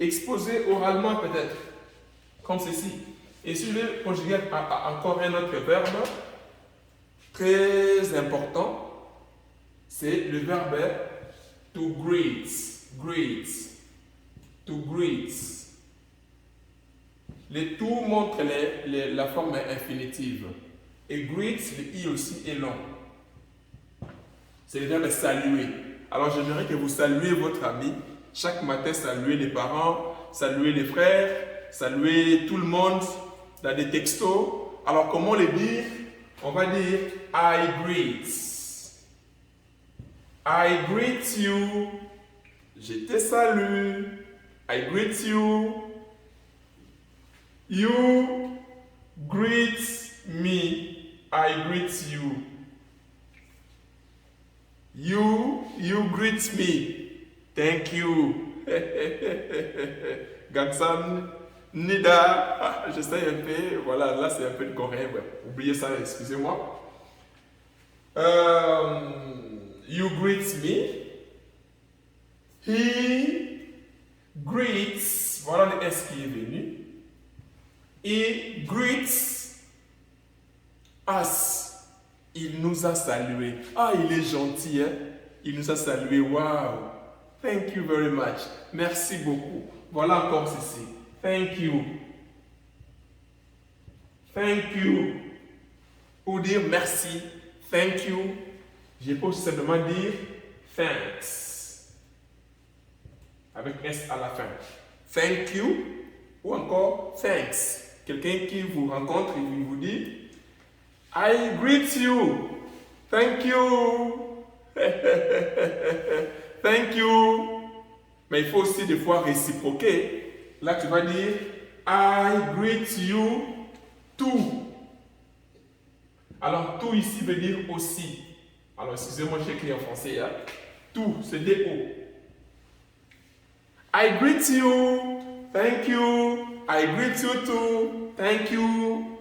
Exposées oralement peut-être, comme ceci. Et si je vais conjuguer encore un autre verbe, très important, c'est le verbe to greet. Greet. To greet. Le tout montre la forme infinitive. Et greet, le i aussi est long. C'est le verbe saluer. Alors j'aimerais que vous saluez votre ami. Chaque matin, saluez les parents, saluez les frères, saluez tout le monde dans des textos. Alors comment le dire? On va dire I greet. I greet you. Je te salue. I greet you. You greet me. I greet you. You greet me. Thank you. Gatsan, Nida. J'essaie un peu. Voilà, là c'est un peu de coréen. Ouais. Oubliez ça, excusez-moi. You greet me. He greets. Voilà le S qui est venu. He greets us. Il nous a salués. Ah, il est gentil, hein? Il nous a salués. Wow. Thank you very much. Merci beaucoup. Voilà encore ceci. Thank you. Thank you. Pour dire merci, thank you, je peux simplement dire thanks. Avec S à la fin. Thank you ou encore thanks. Quelqu'un qui vous rencontre et qui vous dit I greet you. Thank you. Thank you. Mais il faut aussi des fois réciproquer. Là, tu vas dire I greet you too. Alors, tout ici veut dire aussi. Alors, excusez-moi, j'ai écrit en français. Hein? Tout, c'est des O. I greet you. Thank you. I greet you too. Thank you.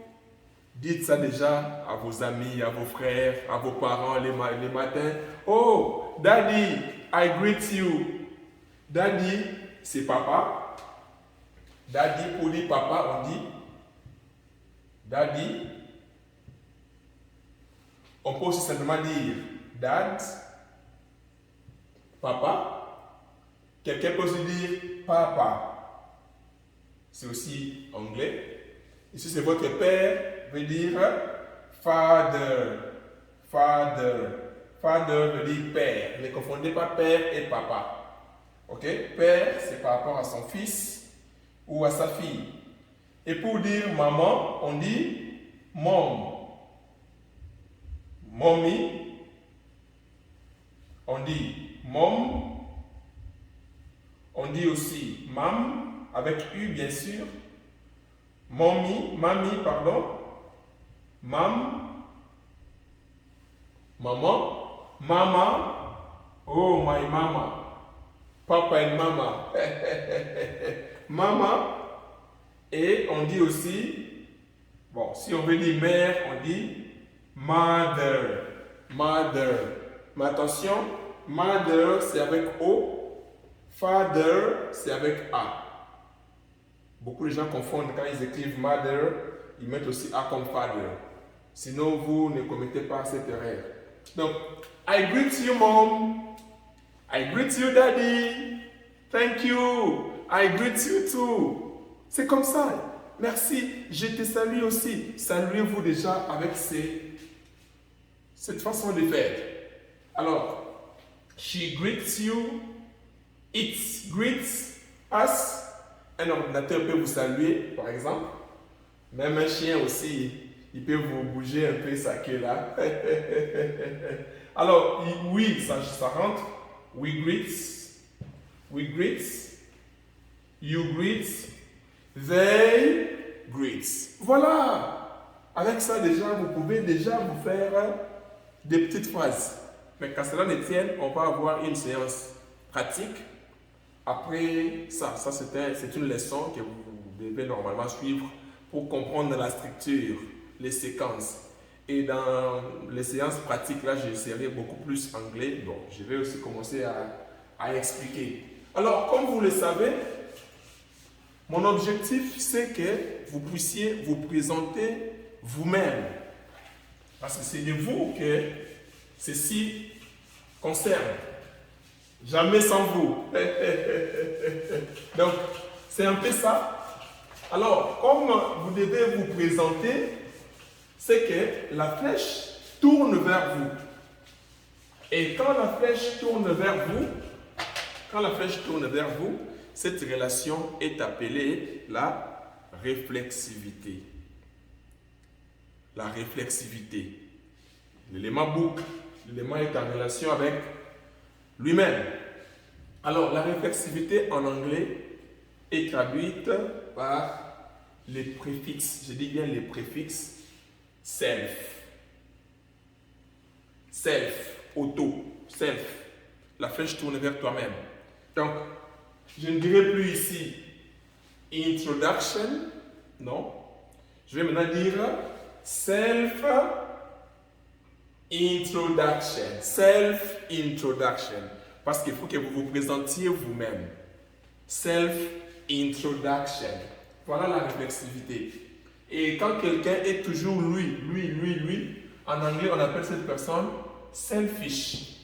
Dites ça déjà à vos amis, à vos frères, à vos parents les matins. Oh, Daddy, I greet you. Daddy, c'est papa. Daddy, pour dire papa, on dit Daddy. On peut aussi simplement dire Dad, papa. Quelqu'un peut aussi dire papa. C'est aussi anglais. Ici, c'est votre père, veut dire father. Father. Father veut dire père. Ne confondez pas père et papa. Ok? Père, c'est par rapport à son fils ou à sa fille. Et pour dire maman, on dit mom. Mommy, on dit mom. On dit aussi mam, avec U bien sûr. Mommy, mamie, pardon. Mam, maman, mama, oh my mama, papa et mama, mama, et on dit aussi, bon, si on veut dire mère, on dit mother, mother. Mais attention, mother c'est avec O, father c'est avec A. Beaucoup de gens confondent quand ils écrivent mother, ils mettent aussi A comme father. Sinon, vous ne commettez pas cette erreur. Donc, I greet you, mom. I greet you, daddy. Thank you. I greet you too. C'est comme ça. Merci. Je te salue aussi. Saluez-vous déjà avec cette façon de faire. Alors, she greets you. It greets us. Un ordinateur peut vous saluer, par exemple. Même un chien aussi, il peut vous bouger un peu sa queue là. Alors, oui, ça rentre. We greet. You greet. They greet. Voilà. Avec ça, déjà, vous pouvez déjà vous faire des petites phrases. Mais quand cela ne tienne, on va avoir une séance pratique. Après ça c'est une leçon que vous devez normalement suivre pour comprendre la structure, les séquences. Et dans les séances pratiques, là, je serai beaucoup plus anglais. Donc, je vais aussi commencer à expliquer. Alors, comme vous le savez, mon objectif, c'est que vous puissiez vous présenter vous-même. Parce que c'est de vous que ceci concerne. Jamais sans vous. Donc, c'est un peu ça. Alors, comme vous devez vous présenter, c'est que la flèche tourne vers vous. Et quand la flèche tourne vers vous, cette relation est appelée la réflexivité. La réflexivité. L'élément boucle, l'élément est en relation avec lui-même. Alors, la réflexivité en anglais est traduite par les préfixes. Je dis bien les préfixes self. Self, auto, self. La flèche tourne vers toi-même. Donc, je ne dirai plus ici introduction, non. Je vais maintenant dire self-introduction. Self-introduction. Parce qu'il faut que vous vous présentiez vous-même. Self-introduction. Voilà la réflexivité. Et quand quelqu'un est toujours lui, en anglais on appelle cette personne selfish.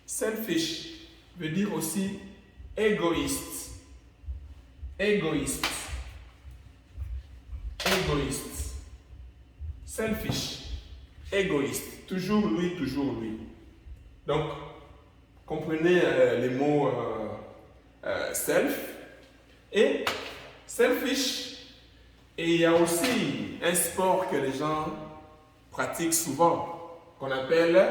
Selfish veut dire aussi égoïste. Égoïste. selfish, égoïste, toujours lui, toujours lui. Donc, comprenez les mots self et selfish. Et il y a aussi un sport que les gens pratiquent souvent, qu'on appelle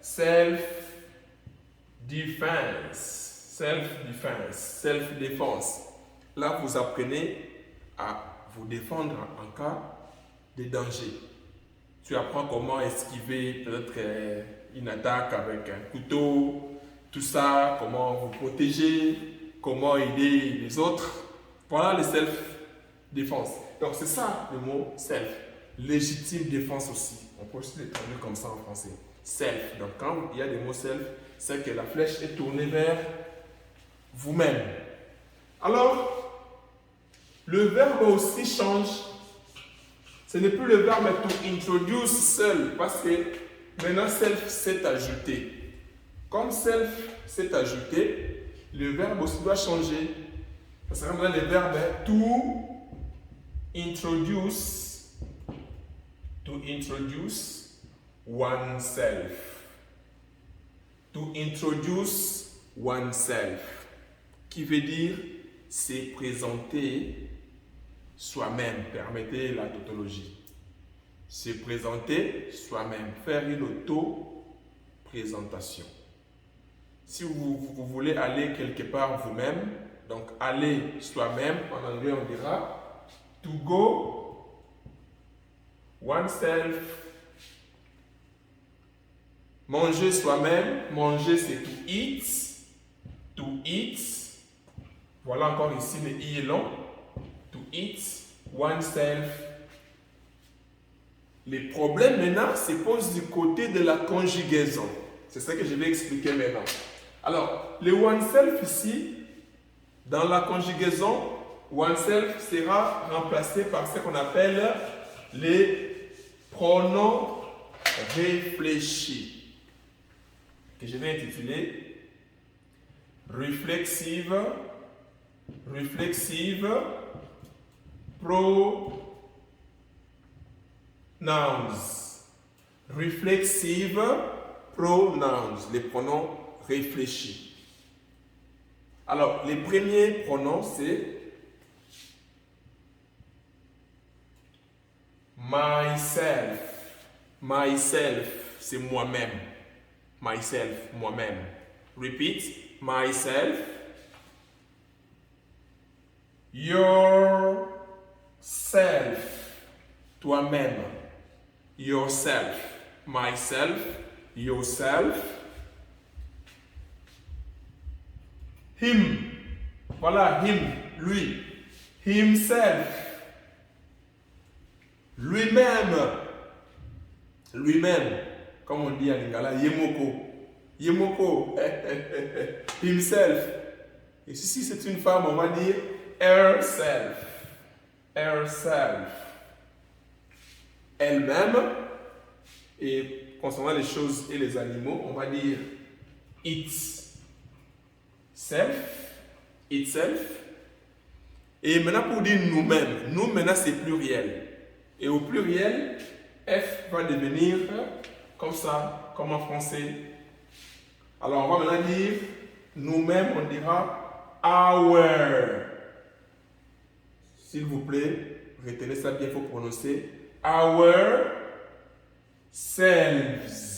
self-defense. Self-defense, self-défense. Là, vous apprenez à vous défendre en cas de danger. Tu apprends comment esquiver peut-être une attaque avec un couteau, tout ça, comment vous protéger, comment aider les autres. Voilà le self-défense. Donc c'est ça le mot self. Légitime défense aussi. On peut aussi le traduire comme ça en français. Self. Donc quand il y a des mots self, c'est que la flèche est tournée vers vous-même. Alors, le verbe aussi change. Ce n'est plus le verbe to introduce seul, parce que maintenant self s'est ajouté. Comme self s'est ajouté, le verbe aussi doit changer. Ça sera maintenant le verbe to introduce oneself. To introduce oneself, qui veut dire se présenter soi-même. Permettez la tautologie. Se présenter soi-même, faire une auto-présentation. Si vous voulez aller quelque part vous-même, donc aller soi-même, en anglais on dira to go oneself. Manger soi-même, manger c'est to eat. To eat. Voilà encore ici le i est long. To eat oneself. Les problèmes maintenant se posent du côté de la conjugaison. C'est ça que je vais expliquer maintenant. Alors, le oneself ici, dans la conjugaison, oneself sera remplacé par ce qu'on appelle les pronoms réfléchis, que je vais intituler reflexive pronouns. Reflexive pronouns, les pronoms réfléchis. Alors, les premiers pronoms, c'est myself. Myself, c'est moi-même. Myself, moi-même. Repeat. Myself. Yourself. Toi-même. Yourself. Myself. Yourself. Him. Voilà, him. Lui. Himself. Lui-même. Lui-même. Comme on dit en lingala, yemoko. Yemoko. Himself. Et si c'est une femme, on va dire herself. Herself. Elle-même. Et concernant les choses et les animaux, on va dire itself. Itself. Et maintenant pour dire nous-mêmes, nous maintenant c'est pluriel. Et au pluriel, F va devenir comme ça, comme en français. Alors on va maintenant dire nous-mêmes, on dira our. S'il vous plaît, retenez ça bien, il faut prononcer our selves.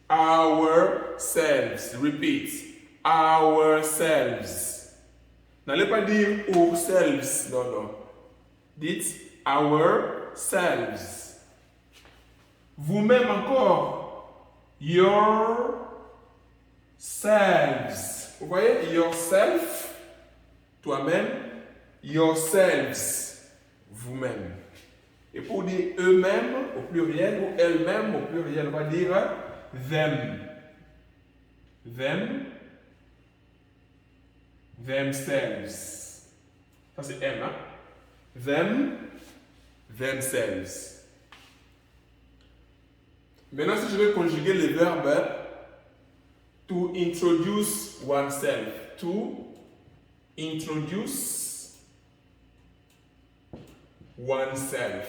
Ourselves. Repeat. Ourselves. N'allez pas dire ourselves. Non, non. Dites ourselves. Vous-même encore. Yourselves. Vous voyez? Yourself. Toi-même. Yourselves. Vous-même. Et pour dire eux-mêmes au pluriel ou elles-mêmes au pluriel, on va dire them. Them. Themselves. Ça c'est M, hein? Them. Themselves. Maintenant, si je vais conjuguer le verbe to introduce oneself. To introduce oneself.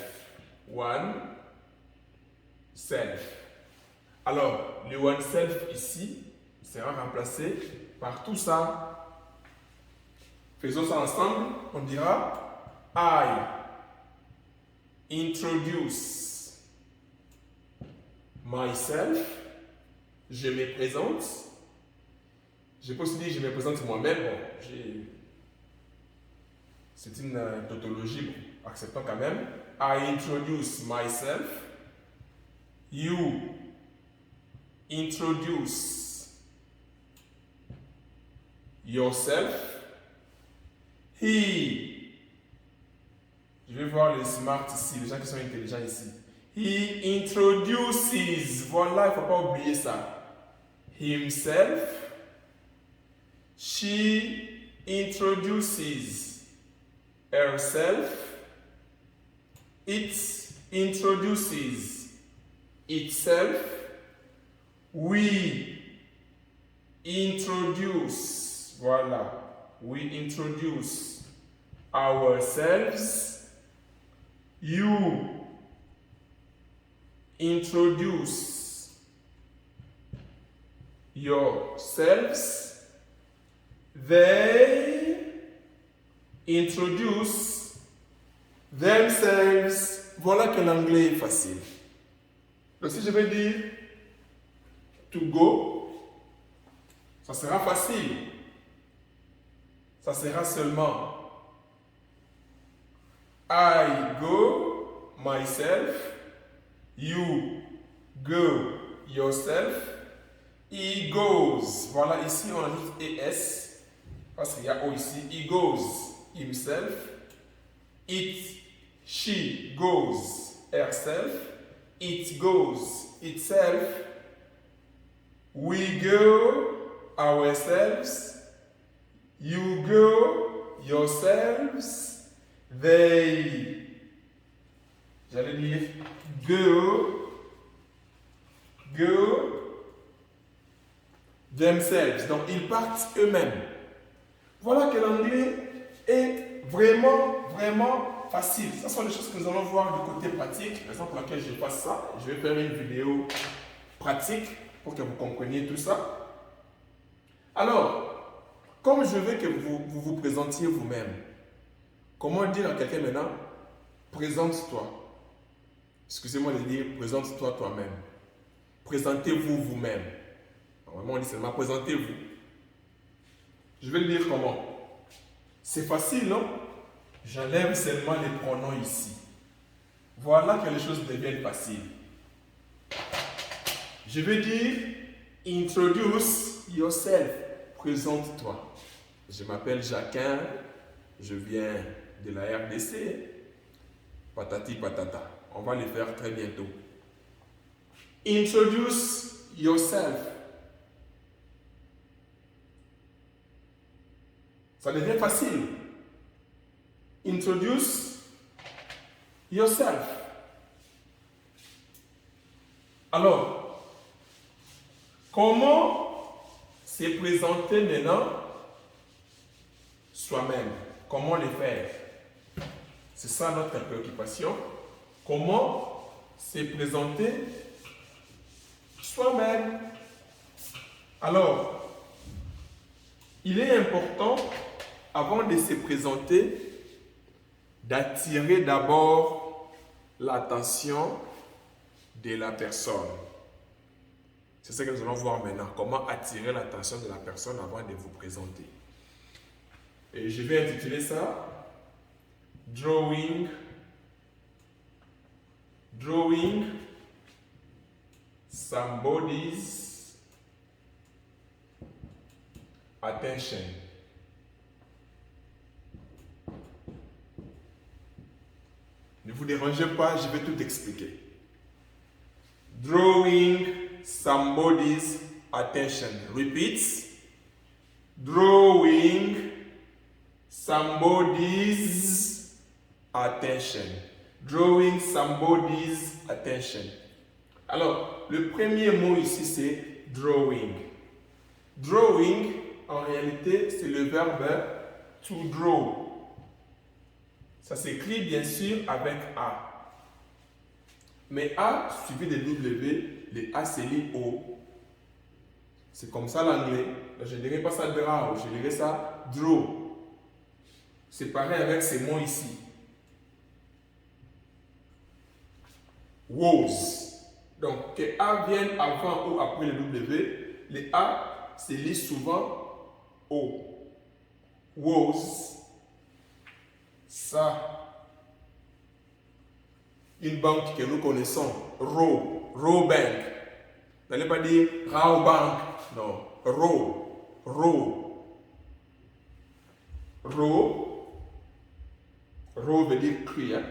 self. Alors, le oneself ici sera remplacé par tout ça. Faisons ça ensemble. On dira I introduce myself. Je me présente. Je peux aussi dire je me présente moi-même. Bon, c'est une tautologie, acceptons quand même. I introduce myself. You introduce yourself. He, je vais voir les smart ici, les gens qui sont intelligents ici. He introduces, voilà, il ne faut pas oublier ça. Himself. She introduces herself. It introduces itself. We introduce, voilà, we introduce ourselves. You introduce yourselves. They introduce themselves. Voilà que l'anglais est facile. Donc si je vais dire to go, ça sera facile. Ça sera seulement I go myself, you go yourself, he goes. Voilà, ici on ajoute es parce qu'il y a o ici. He goes himself, she goes herself, it goes itself. We go ourselves. You go yourselves. They, j'allais dire go themselves. Donc ils partent eux-mêmes. Voilà que l'anglais est vraiment facile. Ce sont les choses que nous allons voir du côté pratique. La raison pour laquelle je passe ça, je vais faire une vidéo pratique pour que vous compreniez tout ça. Alors, comme je veux que vous présentiez vous-même, comment dire à quelqu'un maintenant, présente-toi. Excusez-moi de dire, présente-toi toi-même. Présentez-vous vous-même. Normalement, on dit seulement, présentez-vous. Je vais le dire comment. C'est facile, non? J'enlève seulement les pronoms ici. Voilà que les choses deviennent faciles. Je vais dire, introduce yourself. Présente-toi. Je m'appelle Jacquin. Je viens de la RDC. Patati patata. On va le faire très bientôt. Introduce yourself. Ça devient facile. Introduce yourself. Alors, comment se présenter maintenant soi-même? Comment le faire? C'est ça notre préoccupation. Comment se présenter soi-même? Alors, il est important, avant de se présenter, d'attirer d'abord l'attention de la personne. C'est ce que nous allons voir maintenant. Comment attirer l'attention de la personne avant de vous présenter. Et je vais intituler ça Drawing somebody's attention. Ne vous dérangez pas, je vais tout expliquer. Drawing somebody's attention. Repeat. Drawing somebody's attention. Drawing somebody's attention. Alors, le premier mot ici, c'est drawing. Drawing, en réalité, c'est le verbe to draw. Ça s'écrit bien sûr avec A. Mais A suivi de W, le A se lit O. C'est comme ça l'anglais. Je ne dirais pas ça draw, je dirais ça draw. C'est pareil avec ces mots ici. Was. Donc, que A vienne avant ou après le W, le A se lit souvent O. Was. Ça. Une banque que nous connaissons, Row Bank. N'allez pas dire Row Bank, non, Row. Row veut dire clear.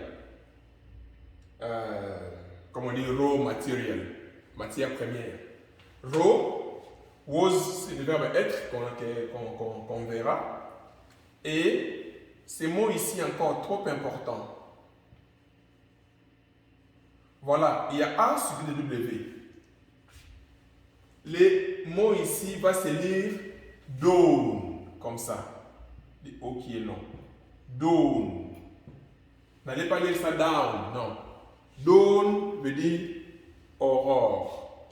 Comme on dit raw material, matière première. Raw, was, c'est le verbe être qu'on verra. Et ces mots ici encore trop importants. Voilà, il y a A suivi de W. Les mots ici va se lire dawn, comme ça. Le O qui est long. Dawn. N'allez pas lire ça down, non. Dawn veut dire aurore,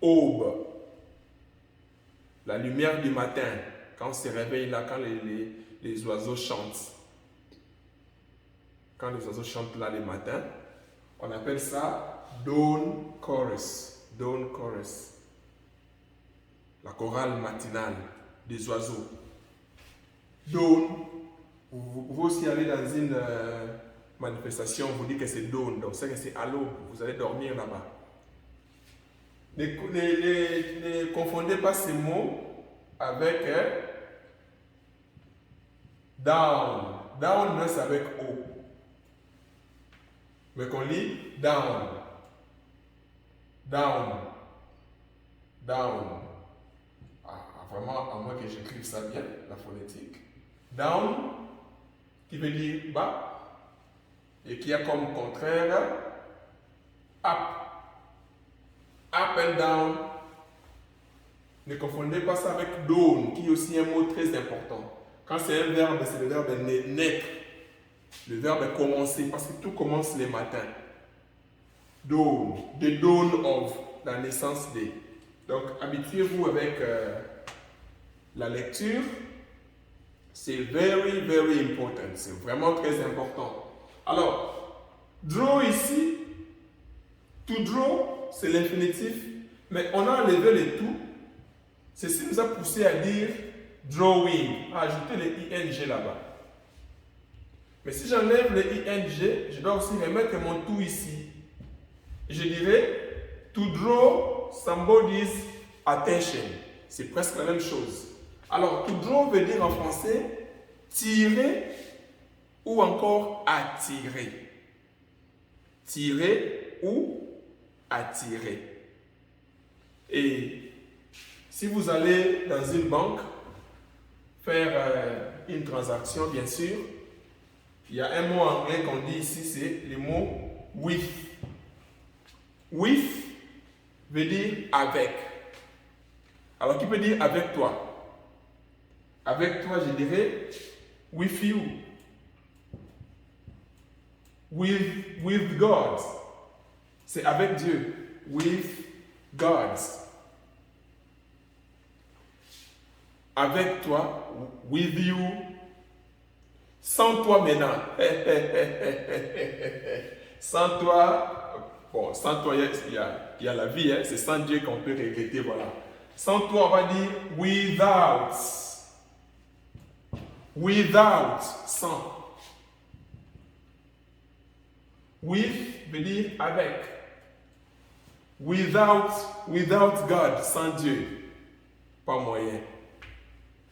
aube, la lumière du matin, quand on se réveille là, quand les oiseaux chantent. Quand les oiseaux chantent là le matin, on appelle ça dawn chorus. Dawn chorus. La chorale matinale des oiseaux. Dawn, vous pouvez aussi aller dans une manifestation, vous dit que c'est dawn, donc c'est que c'est à l'aube, vous allez dormir là-bas. Ne confondez pas ces mots avec down. Down, c'est avec O. Mais qu'on lit down. Down. Vraiment, à moins que j'écrive ça bien, la phonétique. Down, qui veut dire bas, et qui a comme contraire up. Up and down. Ne confondez pas ça avec down, qui est aussi un mot très important. Quand c'est un verbe, c'est le verbe naître. Le verbe commencer, parce que tout commence le matin. Dawn, the dawn of, la naissance des. Donc, habituez-vous avec la lecture. C'est very, very important. C'est vraiment très important. Alors, draw ici, to draw, c'est l'infinitif, mais on a enlevé le tout. Ceci nous a poussé à dire drawing, à ajouter le ing là-bas. Mais si j'enlève le ing, je dois aussi remettre mon tout ici. Je dirais to draw somebody's attention. C'est presque la même chose. Alors, to draw veut dire en français tirer ou encore attirer. Tirer ou attirer. Et si vous allez dans une banque faire une transaction, bien sûr, il y a un mot anglais qu'on dit ici, c'est le mot with. With veut dire avec. Alors, qui peut dire avec toi? Avec toi, je dirais with you. With God. C'est avec Dieu. With God. Avec toi, with you. Sans toi maintenant. Sans toi, bon, sans toi, il y a la vie, hein, c'est sans Dieu qu'on peut regretter, voilà. Sans toi, on va dire without. Without, sans. With veut dire avec. Without God, sans Dieu. Pas moyen.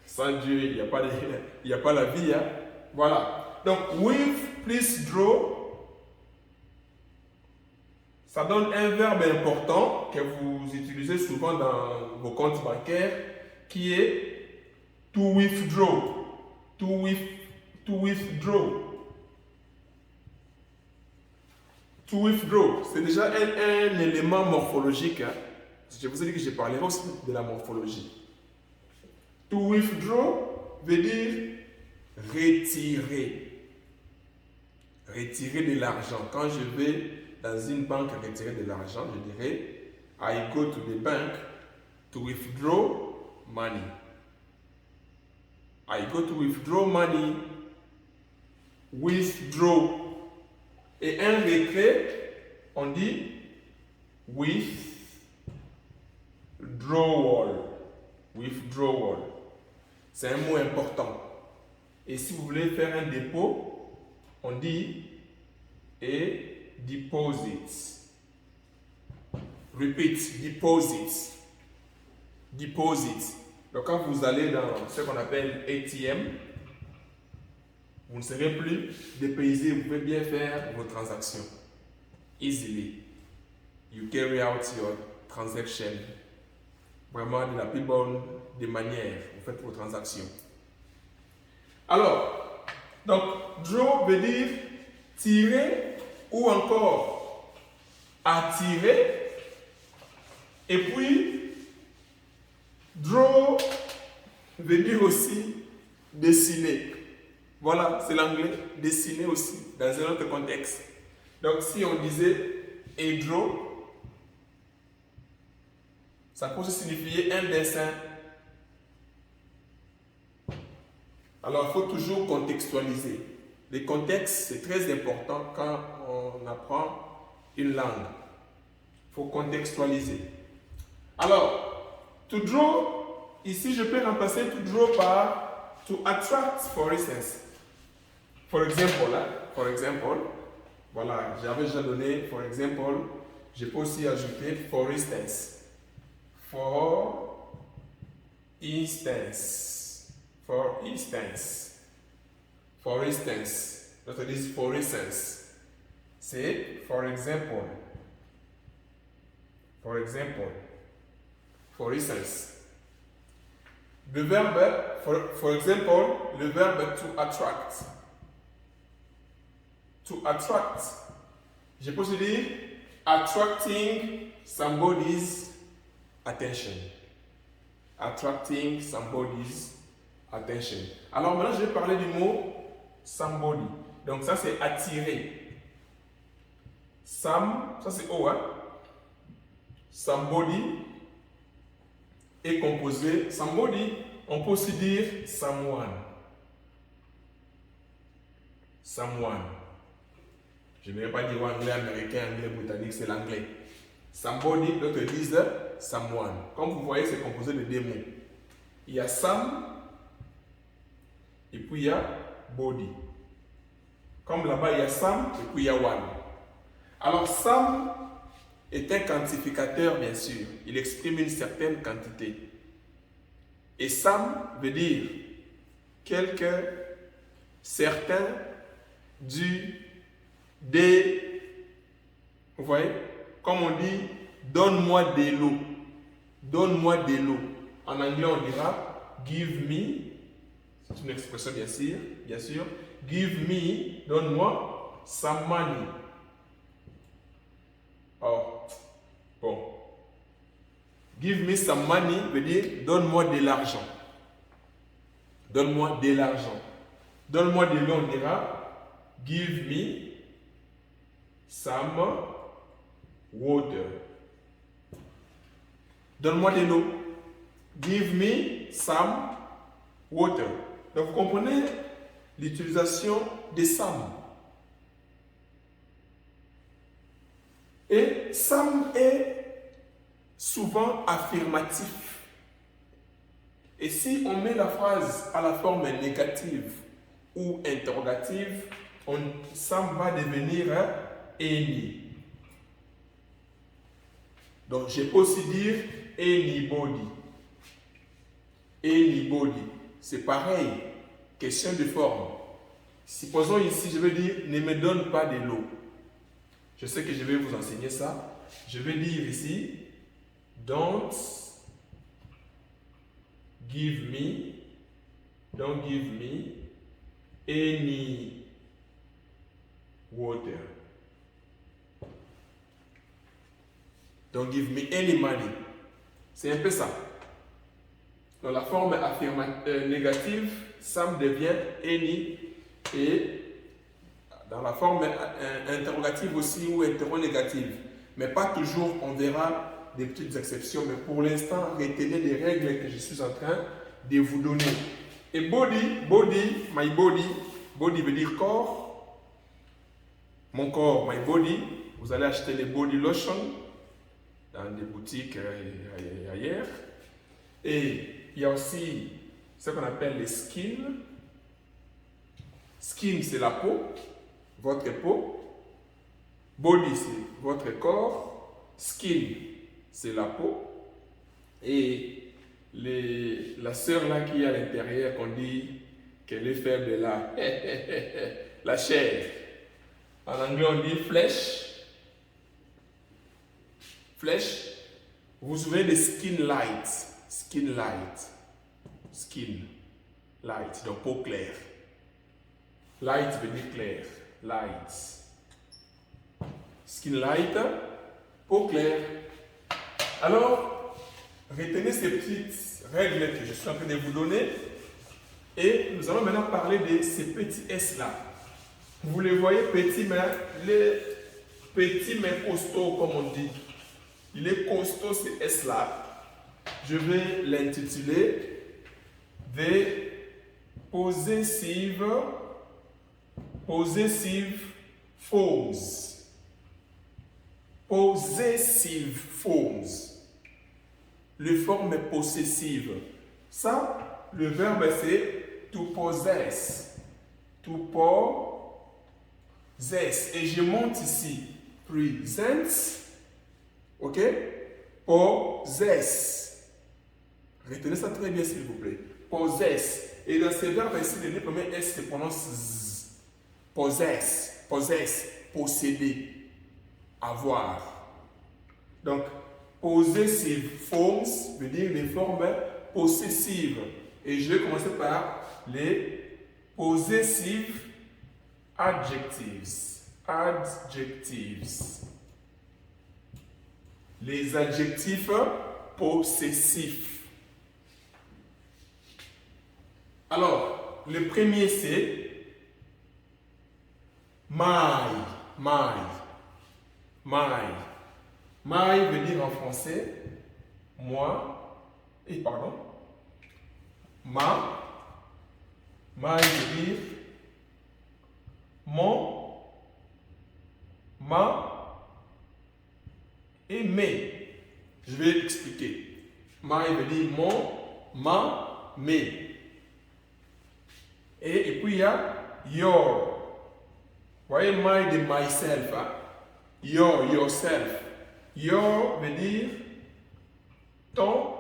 Sans Dieu, il n'y a pas la vie. Hein? Voilà. Donc, with, please draw. Ça donne un verbe important que vous utilisez souvent dans vos comptes bancaires qui est to withdraw. To withdraw. To withdraw, c'est déjà un élément morphologique. Hein. Je vous ai dit que je parlerai aussi de la morphologie. To withdraw veut dire retirer. Retirer de l'argent. Quand je vais dans une banque retirer de l'argent, je dirais I go to the bank to withdraw money. I go to withdraw money. Withdraw. Et un retrait, on dit withdrawal. Withdrawal. C'est un mot important. Et si vous voulez faire un dépôt, on dit et deposit. Repeat, deposit. Deposit. Donc quand vous allez dans ce qu'on appelle ATM, vous ne serez plus dépaysé, vous pouvez bien faire vos transactions. Easily. You carry out your transaction. Vraiment de la plus bonne des manières, vous faites vos transactions. Alors, donc, draw veut dire tirer ou encore attirer. Et puis, draw veut dire aussi dessiner. Voilà, c'est l'anglais, dessiner aussi, dans un autre contexte. Donc, si on disait a draw, ça peut aussi signifier un dessin. Alors, il faut toujours contextualiser. Le contexte, c'est très important quand on apprend une langue. Il faut contextualiser. Alors, to draw, ici, je peux remplacer to draw par to attract, for instance. For example, voilà, j'avais déjà donné, for example, je peux aussi ajouter for instance. For instance. For instance. For instance. L'autre dit for instance. C'est for example. For example. For instance. Le verbe, for example, le verbe to attract. To attract. Je peux aussi dire attracting somebody's attention. Attracting somebody's attention. Alors maintenant, je vais parler du mot somebody. Donc ça, c'est attirer. Ça c'est O, hein? Somebody est composé. Somebody, on peut aussi dire someone. Someone. Je ne vais pas dire anglais américain, anglais britannique, c'est l'anglais. Somebody, d'autres disent someone. Comme vous voyez, c'est composé de deux mots. Il y a some et puis il y a body. Comme là-bas, il y a some et puis il y a one. Alors, some est un quantificateur, bien sûr. Il exprime une certaine quantité. Et some veut dire quelqu'un, certain, du, des. Vous voyez? Comme on dit, donne-moi de l'eau. Donne-moi de l'eau. En anglais, on dira give me. C'est une expression, bien sûr. Give me, donne-moi some money. Oh, bon. Give me some money veut dire donne-moi de l'argent. Donne-moi de l'argent. Donne-moi de l'eau, on dira give me some water. Donne-moi de l'eau. Give me some water. Donc vous comprenez l'utilisation des some. Et some est souvent affirmatif. Et si on met la phrase à la forme négative ou interrogative, some va devenir any. Donc je peux aussi dire anybody. Anybody. C'est pareil. Question de forme. Supposons ici, je vais dire ne me donne pas de l'eau. Je sais que je vais vous enseigner ça. Je vais dire ici don't give me any water. Don't give me any money. C'est un peu ça. Dans la forme négative, some devient any et dans la forme interrogative aussi ou interronégative. Mais pas toujours, on verra des petites exceptions. Mais pour l'instant, retenez les règles que je suis en train de vous donner. Et body, my body. Body veut dire corps. Mon corps, my body. Vous allez acheter les body lotion dans des boutiques ailleurs. Et il y a aussi ce qu'on appelle les skin. Skin, c'est la peau, votre peau. Body, c'est votre corps. Skin, c'est la peau. Et la sœur là qui est à l'intérieur, qu'on dit qu'elle est faible là, la chair. En anglais, on dit flesh. Flesh. Vous vous souvenez de skin light. Skin light. Skin light, donc peau claire. Light veut dire clair. Light. Skin light, peau claire. Alors, retenez ces petites règles que je suis en train de vous donner. Et nous allons maintenant parler de ces petits S là. Vous les voyez petits, mais les petits mais costauds comme on dit. Il est costaud ce S là. Je vais l'intituler The Possessive Forms. Possessive forms. Les formes possessives. Ça, le verbe c'est to possess. To possess. Et je monte ici. Presents. Ok? Possess. Retenez ça très bien s'il vous plaît. Possess. Et dans ce verbe ici, le premier S se prononce Z. Possess. Possess. Posséder. Avoir. Donc, possessive forms veut dire les formes possessives. Et je vais commencer par les possessive adjectives. Adjectives. Les adjectifs possessifs. Alors, le premier c'est my. My veut dire en français moi et pardon. My veut dire mon, ma et mes. Je vais expliquer. My veut dire mon, ma, mes. Et puis il y a your. Vous voyez, my de myself. Hein? Your, yourself. Your veut dire ton,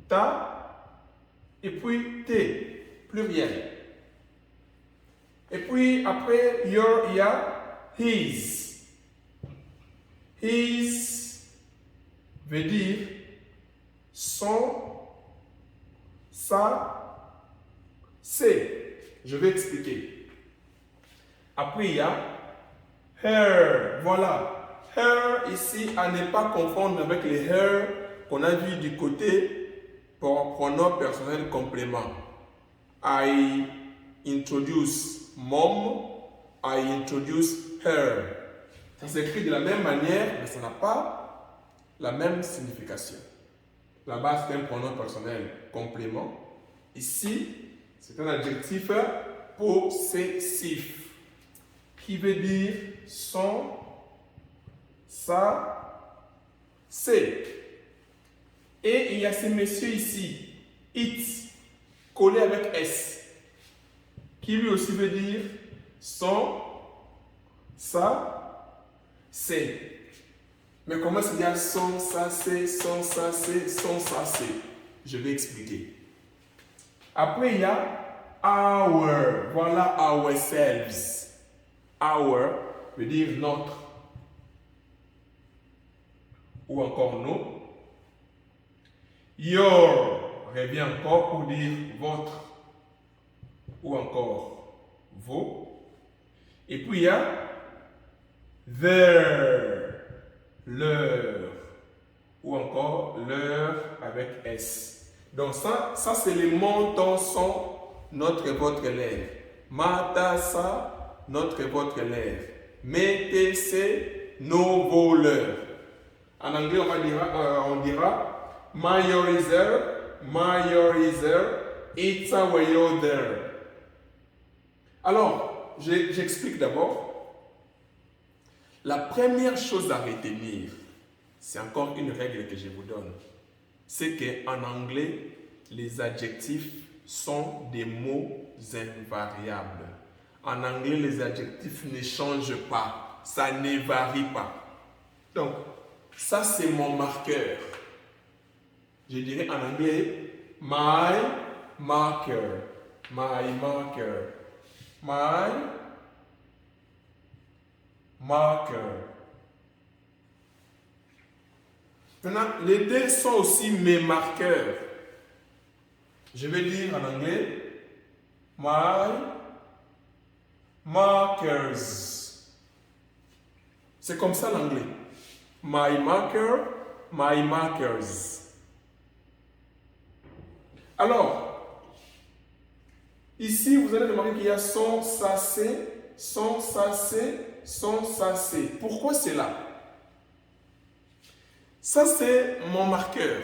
ta, et puis tes, pluriel. Et puis après your, il y a his. His veut dire son, sa, c'est. Je vais expliquer. Après, il y a her. Voilà. Her, ici, à ne pas confondre avec les her qu'on a vu du côté pour pronom personnel complément. I introduce mom. I introduce her. Ça s'écrit de la même manière, mais ça n'a pas la même signification. Là-bas, c'est un pronom personnel complément. Ici, c'est un adjectif possessif qui veut dire son, sa, c'est. Et il y a ce monsieur ici, it, collé avec S, qui lui aussi veut dire son, sa, c'est. Mais comment se dit son, ça, c'est, son, ça, c'est, son, ça, c'est? Je vais expliquer. Après, il y a our. Voilà, ourselves. Our veut dire notre. Ou encore nous. Your revient encore pour dire votre. Ou encore vos. Et puis il y a their, leur. Ou encore leur avec S. Donc ça c'est les mots dont sont notre et votre lèvre. Ma tasse, notre et votre l'air. Mettez c'est nos voleurs. En anglais, on dira Majorizer, it's a way there. Alors, j'explique d'abord. La première chose à retenir, c'est encore une règle que je vous donne, c'est qu'en anglais, les adjectifs sont des mots invariables. En anglais, les adjectifs ne changent pas, ça ne varie pas. Donc, ça c'est mon marqueur. Je dirais en anglais, my marker, my marker, my marker. Maintenant, les deux sont aussi mes marqueurs. Je vais dire en anglais, my markers. C'est comme ça l'anglais. My marker, my markers. Alors, ici, vous allez remarquer qu'il y a son, ça, c'est, son, ça, c'est, son, ça, c'est. Pourquoi c'est là? Ça, c'est mon marqueur.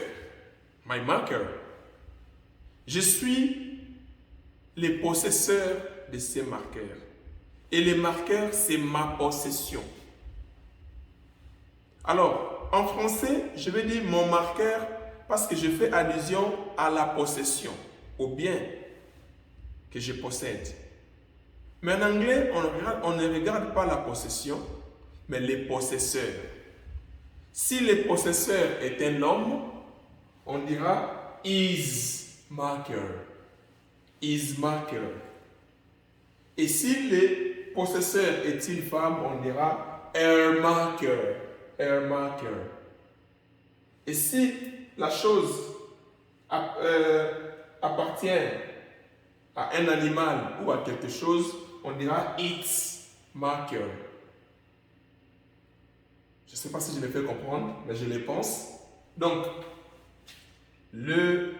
My marker. Je suis le possesseur de ces marqueurs. Et les marqueurs, c'est ma possession. Alors, en français, je vais dire mon marqueur parce que je fais allusion à la possession, au bien que je possède. Mais en anglais, on ne regarde pas la possession, mais les possesseurs. Si le possesseur est un homme, on dira his marker. His marker. Et si le possesseur est une femme, on dira her marker. Her marker. Et si la chose appartient à un animal ou à quelque chose, on dira its marker. Je ne sais pas si je le fais comprendre, mais je le pense. Donc, le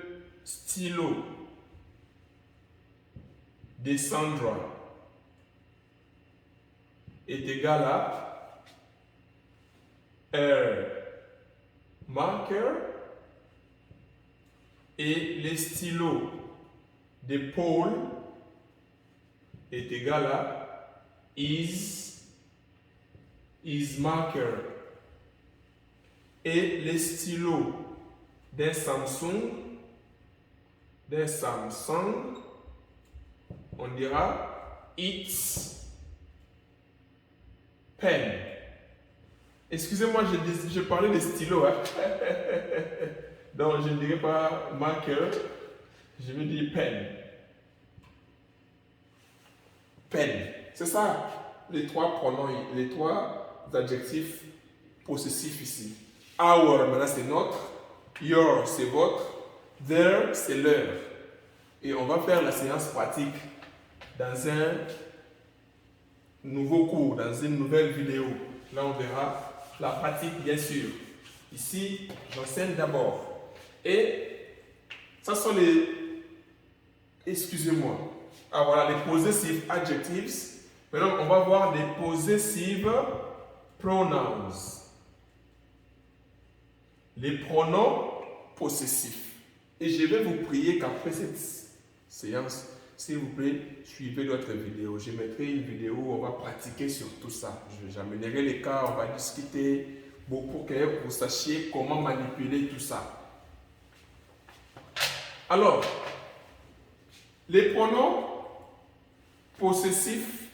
stylo de Sandra est égal à her marker et le stylo de Paul est égal à his marker. Et le stylo d'un Samsung, on dira its pen. Excusez-moi, je parlais de stylo. Hein? Donc, je ne dirais pas marker, je vais dire pen. Pen. C'est ça, les trois pronoms, les trois adjectifs possessifs ici. Our, maintenant c'est notre. Your, c'est votre. Their, c'est leur. Et on va faire la séance pratique dans un nouveau cours, dans une nouvelle vidéo. Là, on verra la pratique, bien sûr. Ici, j'enseigne d'abord. Et ça sont les... Excusez-moi. Ah voilà, les possessive adjectives. Maintenant, on va voir les possessive pronouns. Les pronoms possessifs. Et je vais vous prier qu'après cette séance, s'il vous plaît, suivez d'autres vidéos. Je mettrai une vidéo où on va pratiquer sur tout ça. J'amènerai les cas, on va discuter pour que vous sachiez comment manipuler tout ça. Alors, les pronoms possessifs,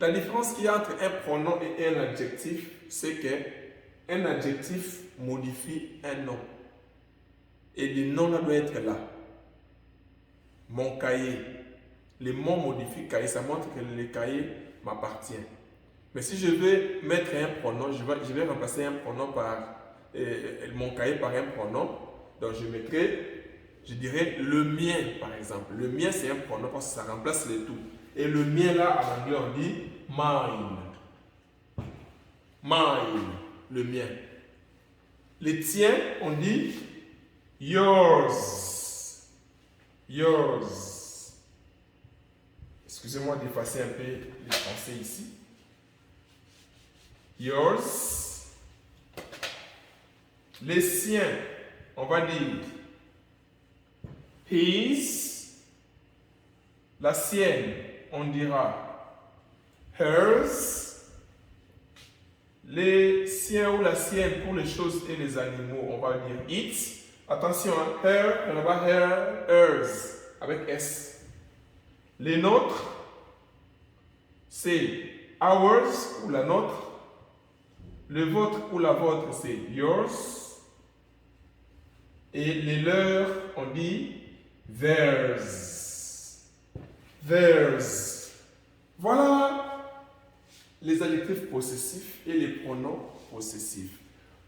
la différence qu'il y a entre un pronom et un adjectif, c'est qu'un adjectif modifie un nom. Et le nom là doit être là. Mon cahier. Le mot modifie cahier, ça montre que le cahier m'appartient. Mais si je vais mettre un pronom, je vais remplacer un pronom par mon cahier par un pronom. Donc je dirais le mien par exemple. Le mien c'est un pronom parce que ça remplace le tout. Et le mien là en anglais on dit mine. Mine, le mien. Les tiens on dit yours. Yours. Excusez-moi d'effacer un peu les français ici. Yours. Les siens, on va dire his. La sienne, on dira hers. Les siens ou la sienne pour les choses et les animaux, on va dire its. Attention, hein, her, on va her, hers, avec S. Les nôtres, c'est ours ou la nôtre. Le vôtre ou la vôtre, c'est yours. Et les leurs, on dit theirs. Theirs. Voilà les adjectifs possessifs et les pronoms possessifs.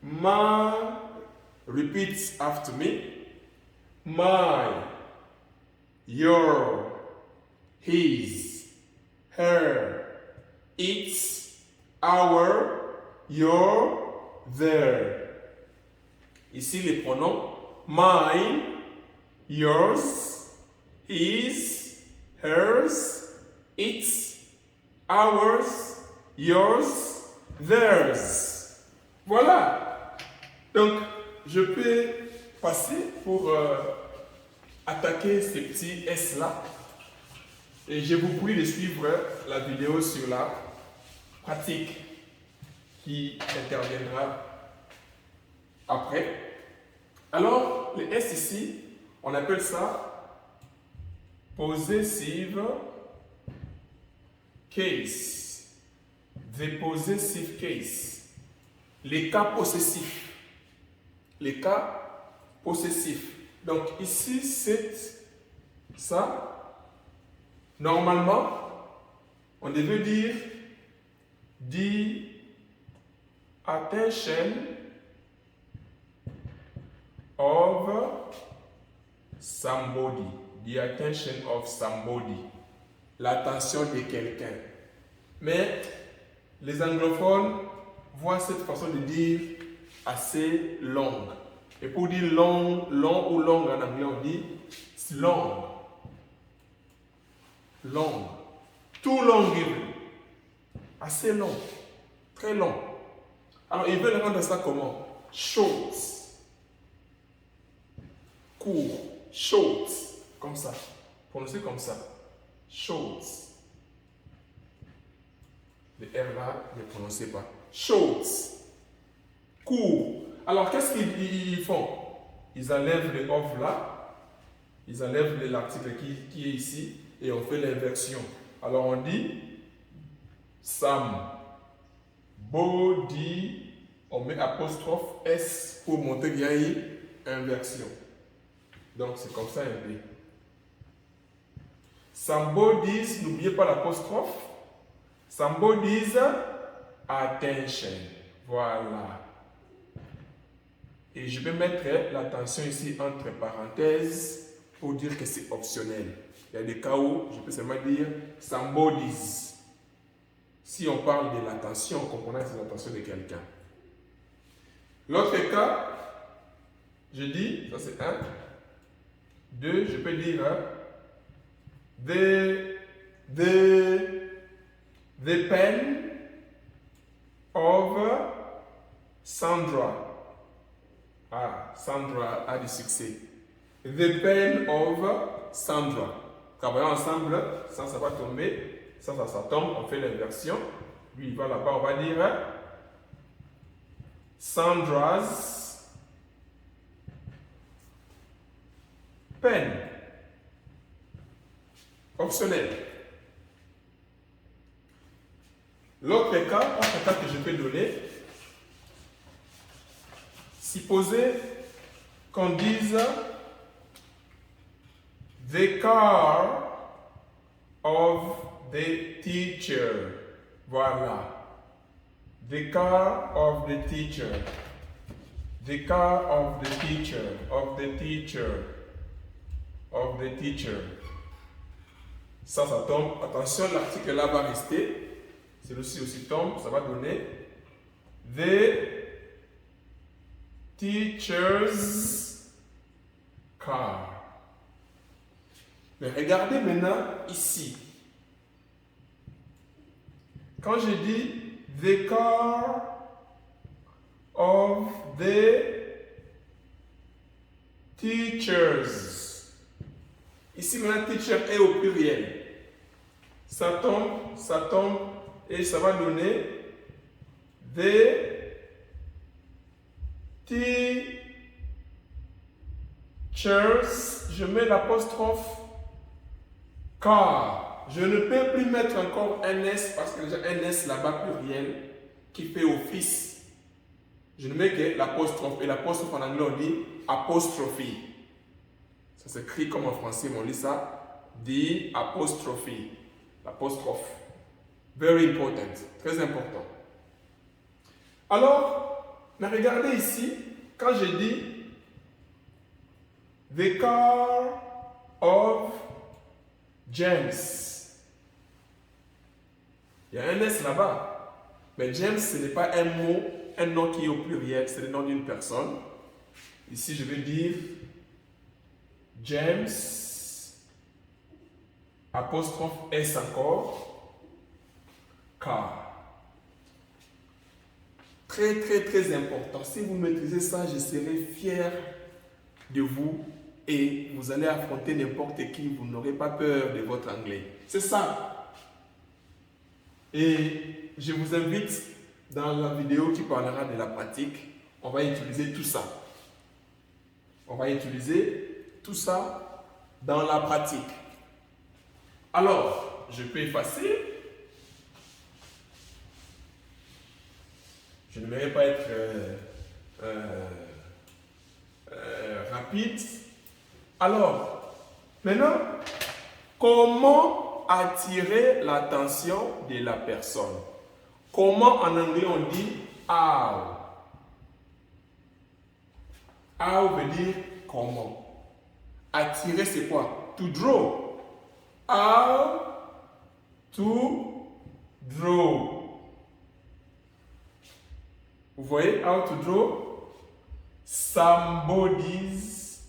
My, repeats after me. My, your, his, her, its, our, your, their. Ici les pronoms mine, yours, his, hers, its, ours, yours, theirs. Voilà. Donc, je peux passer pour attaquer ces petits S-là. Et je vous prie de suivre la vidéo sur la pratique qui interviendra après. Alors, les S ici, on appelle ça possessive case. The possessive case. Les cas possessifs. Les cas possessifs. Donc, ici, c'est ça. Normalement, on devait dire the attention of somebody. The attention of somebody. L'attention de quelqu'un. Mais les anglophones voient cette façon de dire assez longue. Et pour dire long ou longue en anglais, on dit long. Long. Too long even. Assez long. Très long. Alors, ils veulent rendre ça comment? Short. Court. Short. Comme ça. Prononcez comme ça. Short. Le R là, ne prononcez pas. Short. Court. Alors, qu'est-ce qu'ils font? Ils enlèvent le off là. Ils enlèvent l'article qui est ici. Et on fait l'inversion. Alors, on dit Sam. Body. On met apostrophe S pour montrer qu'il y a une inversion. Donc, c'est comme ça un peu. Somebody's, n'oubliez pas l'apostrophe. Somebody's attention. Voilà. Et je vais mettre l'attention ici entre parenthèses pour dire que c'est optionnel. Il y a des cas où je peux seulement dire somebody's. Si on parle de l'attention, on comprend que c'est l'attention de quelqu'un. L'autre cas, je dis, ça c'est 1. 2, je peux dire the pen of Sandra. Ah, Sandra a du succès. The pen of Sandra. Travaillons ensemble, ça va tomber, ça tombe, on fait l'inversion. Lui, il va là-bas, on va dire Sandra's pen. Optionnel. L'autre cas que je peux donner, supposez qu'on dise the car of the teacher. Voilà. The car of the teacher. The car of the teacher. Of the teacher. Of the teacher. Ça tombe. Attention, l'article là va rester. Celui-ci aussi tombe. Ça va donner the teacher's car. Mais regardez maintenant ici. Quand je dis the car of the teachers. Ici, maintenant, teacher est au pluriel. Ça tombe, et ça va donner the teachers. Je mets l'apostrophe car. Je ne peux plus mettre encore un S parce que déjà un S là-bas pluriel qui fait office. Je ne mets que l'apostrophe. Et l'apostrophe en anglais on dit apostrophe. Ça s'écrit comme en français, mais on lit ça. The apostrophe. L'apostrophe. Very important. Très important. Alors, mais regardez ici, quand je dis the car of James. Il y a un S là-bas. Mais James, ce n'est pas un mot, un nom qui est au pluriel, c'est le nom d'une personne. Ici, je vais dire James, apostrophe S encore, car. Très, très, très important. Si vous maîtrisez ça, je serai fier de vous et vous allez affronter n'importe qui. Vous n'aurez pas peur de votre anglais. C'est ça. Et je vous invite dans la vidéo qui parlera de la pratique. On va utiliser tout ça. On va utiliser tout ça dans la pratique. Alors, je peux effacer. Je ne vais pas être rapide. Alors, maintenant, comment attirer l'attention de la personne? Comment en anglais on dit how? How veut dire comment. Attirer c'est quoi? To draw. How to draw. Vous voyez, how to draw somebody's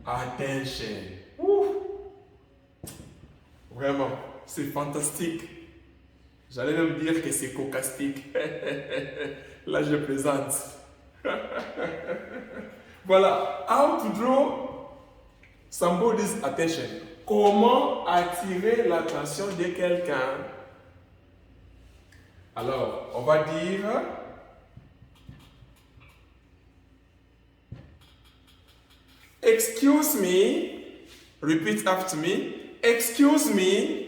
attention. Ouh. Vraiment, c'est fantastique. J'allais même dire que c'est cocastique. Là, je plaisante. Voilà, how to draw somebody's attention. Comment attirer l'attention de quelqu'un? Alors, on va dire excuse me, repeat after me, excuse me,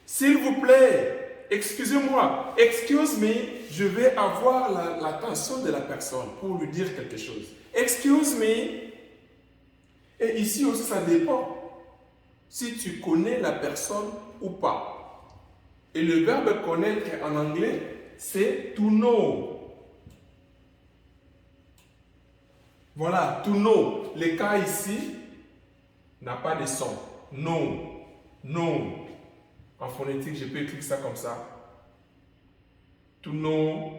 s'il vous plaît, excusez-moi, excuse me, je vais avoir l'attention de la personne pour lui dire quelque chose. Excuse me, et ici aussi ça dépend si tu connais la personne ou pas. Et le verbe connaître en anglais, c'est to know. Voilà, to know. Le cas ici n'a pas de son. Know. Know. En phonétique, je peux écrire ça comme ça. To know.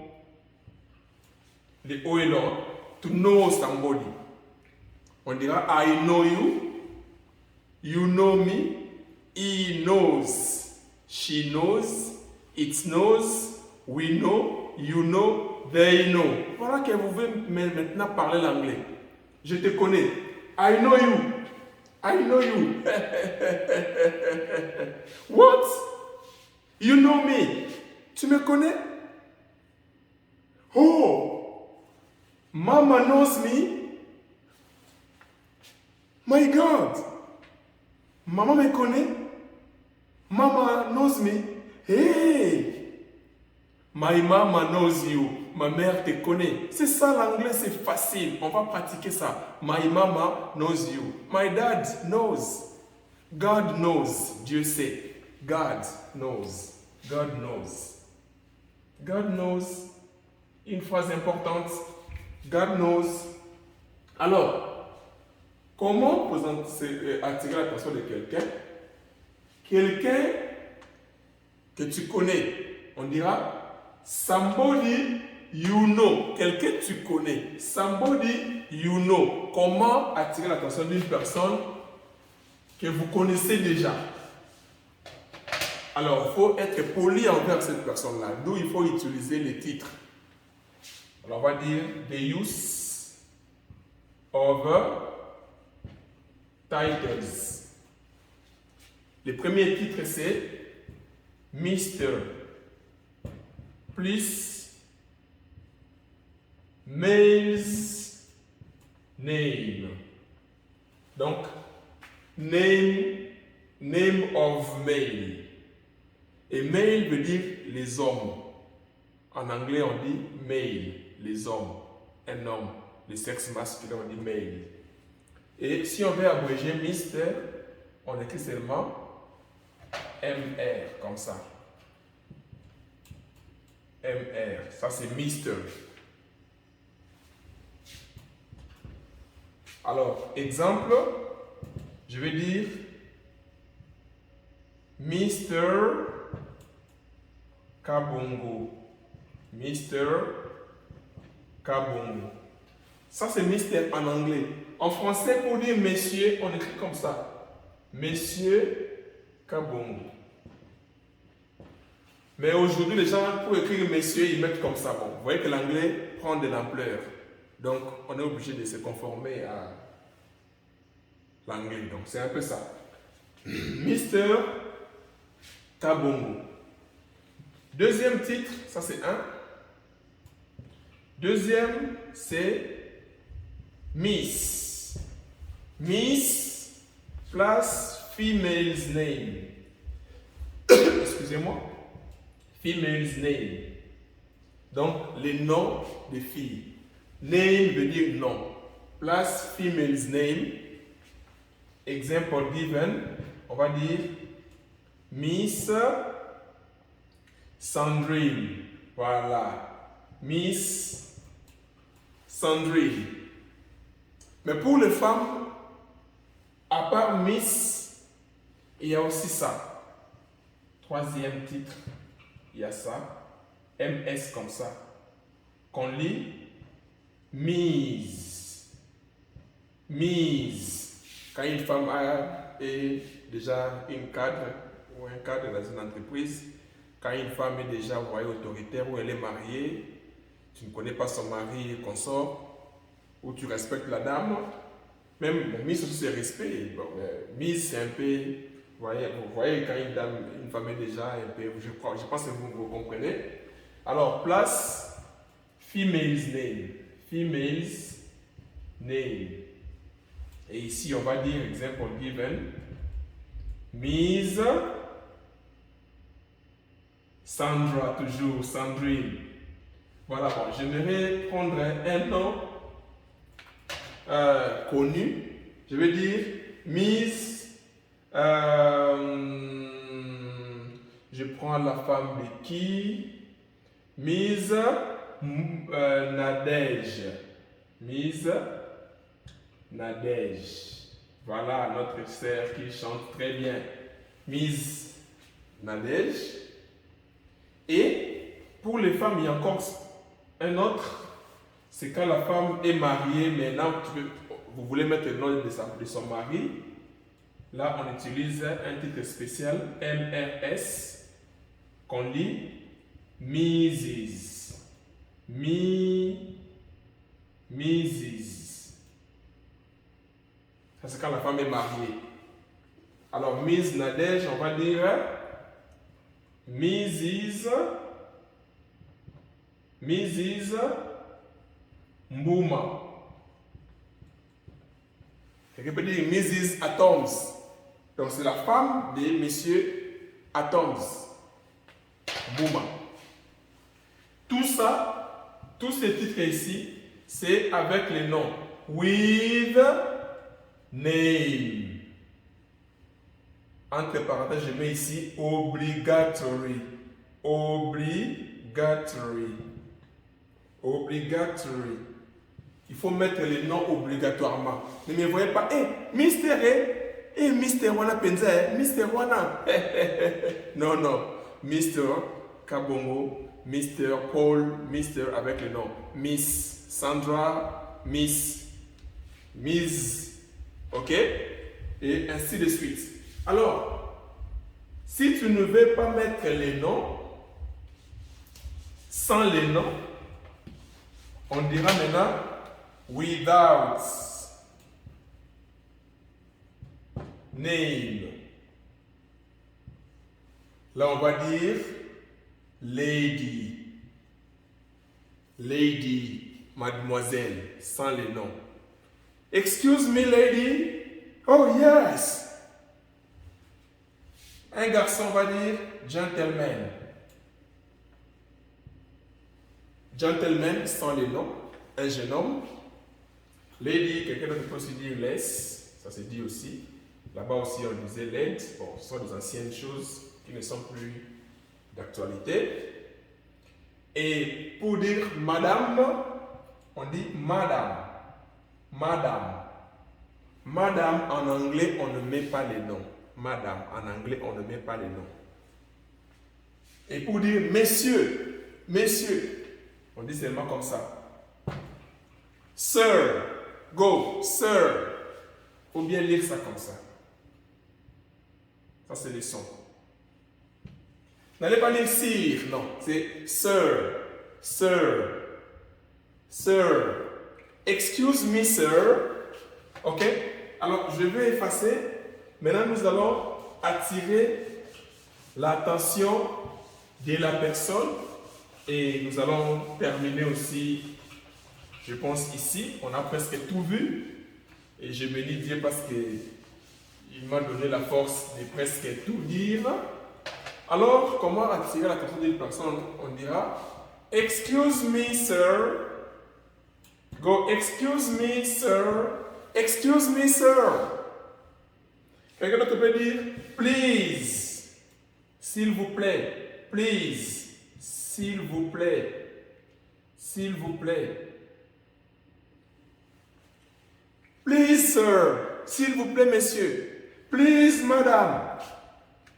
Le O et l'O. To know somebody. On dira I know you. You know me. He knows. She knows, it knows, we know, you know, they know. Voilà que vous pouvez maintenant parler l'anglais. Je te connais. I know you. I know you. What? You know me. Tu me connais? Oh, Mama knows me. My God. Maman me connaît. Mama knows me. Hey! My mama knows you. Ma mère te connaît. C'est ça l'anglais, c'est facile. On va pratiquer ça. My mama knows you. My dad knows. God knows. Dieu sait. God knows. God knows. God knows. Une phrase importante. God knows. Alors, comment attirer l'attention de quelqu'un? Quelqu'un que tu connais, on dira somebody you know. Quelqu'un que tu connais, somebody you know. Comment attirer l'attention d'une personne que vous connaissez déjà? Alors, il faut être poli envers cette personne-là. D'où il faut utiliser les titres. Alors, on va dire the use of titles. Le premier titre, c'est Mr. Plus male's name. Donc, name of male. Et male veut dire les hommes. En anglais, on dit male, les hommes. Un homme, le sexe masculin, on dit male. Et si on veut abréger Mr, on écrit seulement MR, comme ça. MR, ça c'est Mr. Alors, exemple, je vais dire Mr. Kabongo. Mr. Kabongo. Ça c'est Mr en anglais. En français, pour dire monsieur, on écrit comme ça. Monsieur Kabongo. Mais aujourd'hui, les gens, pour écrire monsieur, ils mettent comme ça. Bon, vous voyez que l'anglais prend de l'ampleur. Donc, on est obligé de se conformer à l'anglais. Donc, c'est un peu ça. Mr. Kabongo. Deuxième titre, ça c'est un. Deuxième, c'est Miss. Miss plus female's name. Excusez-moi. Female's name. Donc, les noms des filles. Name veut dire nom. Plus female's name. Example given. On va dire Miss Sandrine. Voilà. Miss Sandrine. Mais pour les femmes, à part Miss, il y a aussi ça. Troisième titre, il y a ça. MS comme ça. Qu'on lit Miss. Miss. Quand une femme est déjà une cadre ou un cadre dans une entreprise, quand une femme est déjà, vous voyez, autoritaire ou elle est mariée, tu ne connais pas son mari et consort, ou tu respectes la dame, même Miss aussi c'est respect. Bon, Miss c'est un peu, vous voyez quand une femme est déjà un peu, je pense que vous comprenez. Alors, place female's name. Female's name. Et ici, on va dire, example given, Miss Sandra, toujours, Sandrine. Voilà, bon, j'aimerais prendre un nom connu. Je vais dire Miss. Je prends la femme de qui? Miss Nadège. Miss Nadège. Voilà notre sœur qui chante très bien. Miss Nadège. Et pour les femmes, il y a encore un autre. C'est quand la femme est mariée, maintenant vous voulez mettre le nom de son mari. Là, on utilise un titre spécial, MRS, qu'on lit Mrs. Mrs. Ça, c'est quand la femme est mariée. Alors, Miss Nadège, on va dire Mrs. Mbouma. Quelqu'un peut dire Mrs. Atoms. Donc, c'est la femme de Monsieur Atoms. Mbouma. Tout ça, tous ces titres ici, c'est avec les noms. With name. Entre parenthèses, je mets ici obligatory. Obligatory. Obligatory. Il faut mettre les noms obligatoirement. Ne me voyez pas, Mister, Mister Wana Penza, Mister Wana. Non, non. Mister Kabongo, Mister Paul, Mister avec le nom. Miss Sandra, Miss, ok? Et ainsi de suite. Alors, Si tu ne veux pas mettre les noms, sans les noms, on dira maintenant without name. Là, on va dire lady. Lady, mademoiselle, sans les noms. Excuse me, lady. Oh, yes. Un garçon va dire gentleman. Gentleman, sans les noms. Un jeune homme. Lady, quelqu'un d'autre peut aussi dire less. Ça se dit aussi. Là-bas aussi, on disait lady. Bon, ce sont des anciennes choses qui ne sont plus d'actualité. Et pour dire madame, on dit madame. Madame. Madame, en anglais, on ne met pas les noms. Madame, en anglais, on ne met pas les noms. Et pour dire messieurs, messieurs, on dit seulement comme ça. Sir, go, sir. Faut bien lire ça comme ça. Ça, c'est les sons. N'allez pas dire sir, non, c'est sir, sir, sir. Excuse me, sir. Ok? Alors, je vais effacer. Maintenant, nous allons attirer l'attention de la personne et nous allons terminer aussi, je pense, ici. On a presque tout vu et je bénis Dieu parce qu'il m'a donné la force de presque tout dire. Alors, comment attirer l'attention d'une personne? On dira excuse me, sir. Go, excuse me, sir. Excuse me, sir. Quelqu'un d'autre peut dire please. S'il vous plaît. Please. S'il vous plaît. S'il vous plaît. Please, sir. S'il vous plaît, monsieur. Please, madame.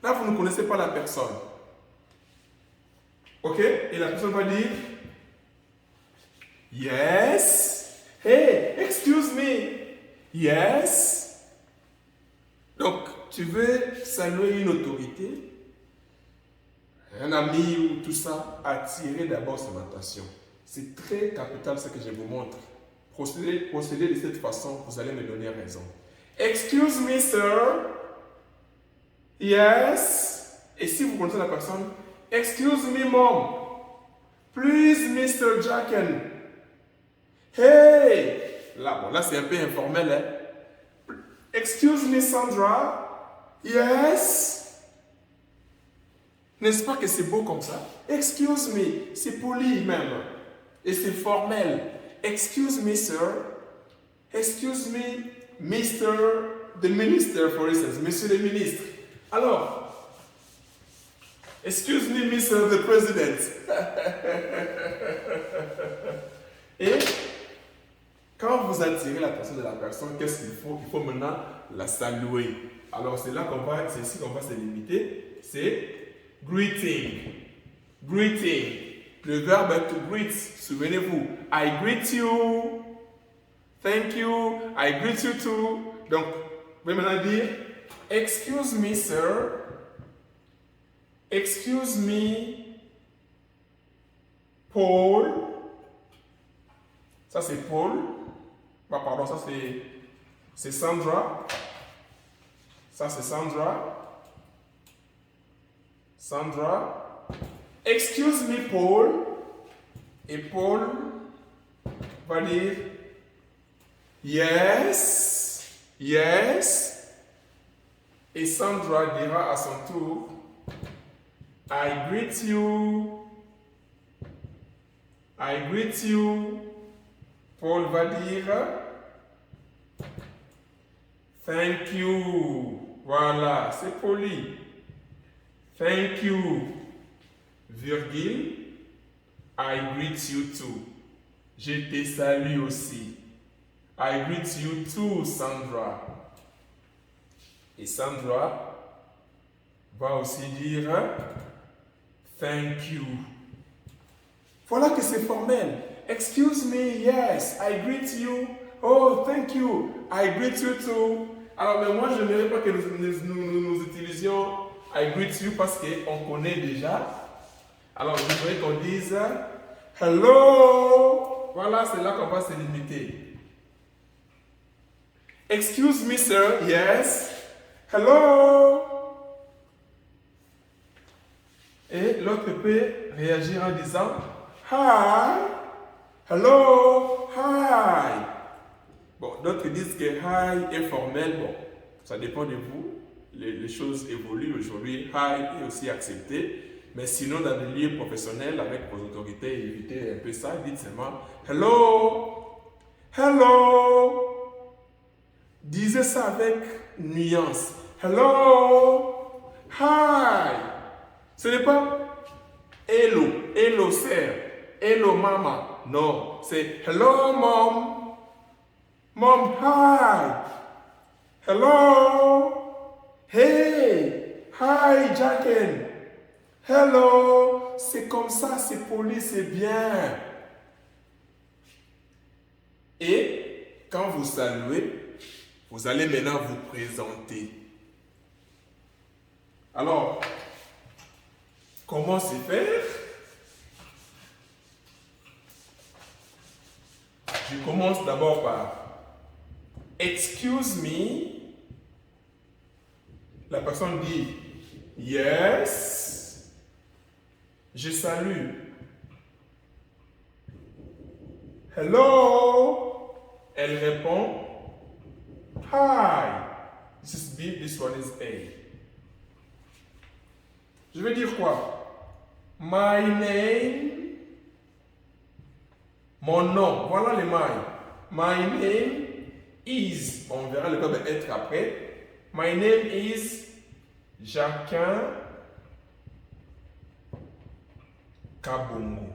Là, vous ne connaissez pas la personne. Ok? Et la personne va dire yes. Hey, excuse me. Yes. Donc, tu veux saluer une autorité, un ami ou tout ça, attirer d'abord son attention. C'est très capital ce que je vous montre. Procédez de cette façon, vous allez me donner raison. Excuse me, sir. Yes. Et si vous connaissez la personne, excuse me, mom. Please, Mr. Jacken. Hey. Là, bon, là c'est un peu informel. Hein? Excuse me, Sandra. Yes. N'est-ce pas que c'est beau comme ça? Excuse me. C'est poli même. Et c'est formel. Excuse me, sir. Excuse me, Mr. the Minister, for instance. Monsieur le ministre. Alors, excuse me, Mr. the President. Et quand vous attirez l'attention de la personne, qu'est-ce qu'il faut? Il faut maintenant la saluer. Alors, c'est ici qu'on va se limiter. C'est greeting. Greeting. Le verbe to greet. Souvenez-vous. I greet you. Thank you. I greet you too. Donc, vous pouvez maintenant dire excuse me, sir. Excuse me, Paul. Ça, c'est Paul. Ah, pardon, ça, c'est Sandra. Ça, c'est Sandra. Sandra. Excuse me, Paul. Et Paul va dire yes. Yes. Et Sandra dira à son tour I greet you. I greet you. Paul va dire thank you. Voilà, c'est poli. Thank you. Virgule. I greet you too. Je te salue aussi. I greet you too, Sandra. Et Sandra va aussi dire thank you. Voilà que c'est formel. Excuse me, yes, I greet you. Oh, thank you. I greet you too. Alors, mais moi, je n'aimerais pas que nous utilisions I greet you parce qu'on connaît déjà. Alors, je voudrais qu'on dise hello. Voilà, c'est là qu'on va se limiter. Excuse me, sir. Yes. Hello. Et l'autre peut réagir en disant hi. Hello. Hi. Bon, d'autres disent que hi est formel. Bon, ça dépend de vous. Les choses évoluent aujourd'hui. Hi est aussi accepté. Mais sinon, dans des lieux professionnels, avec vos autorités, évitez un peu ça. Dites seulement hello. Hello. Disez ça avec nuance. Hello. Hi. Ce n'est pas hello. Hello, sir. Hello, mama. Non, c'est hello, mom. Mom, hi. Hello. Hey. Hi, Jacken. Hello. C'est comme ça, c'est poli, c'est bien. Et quand vous saluez, vous allez maintenant vous présenter. Alors, comment se faire? Je commence d'abord par excuse me. La personne dit yes. Je salue. Hello. Elle répond hi. This is B, this one is A. Je vais dire quoi? My name. Mon nom. Voilà le my. My name is. On verra le verbe être après. My name is Jacquin Kabongo.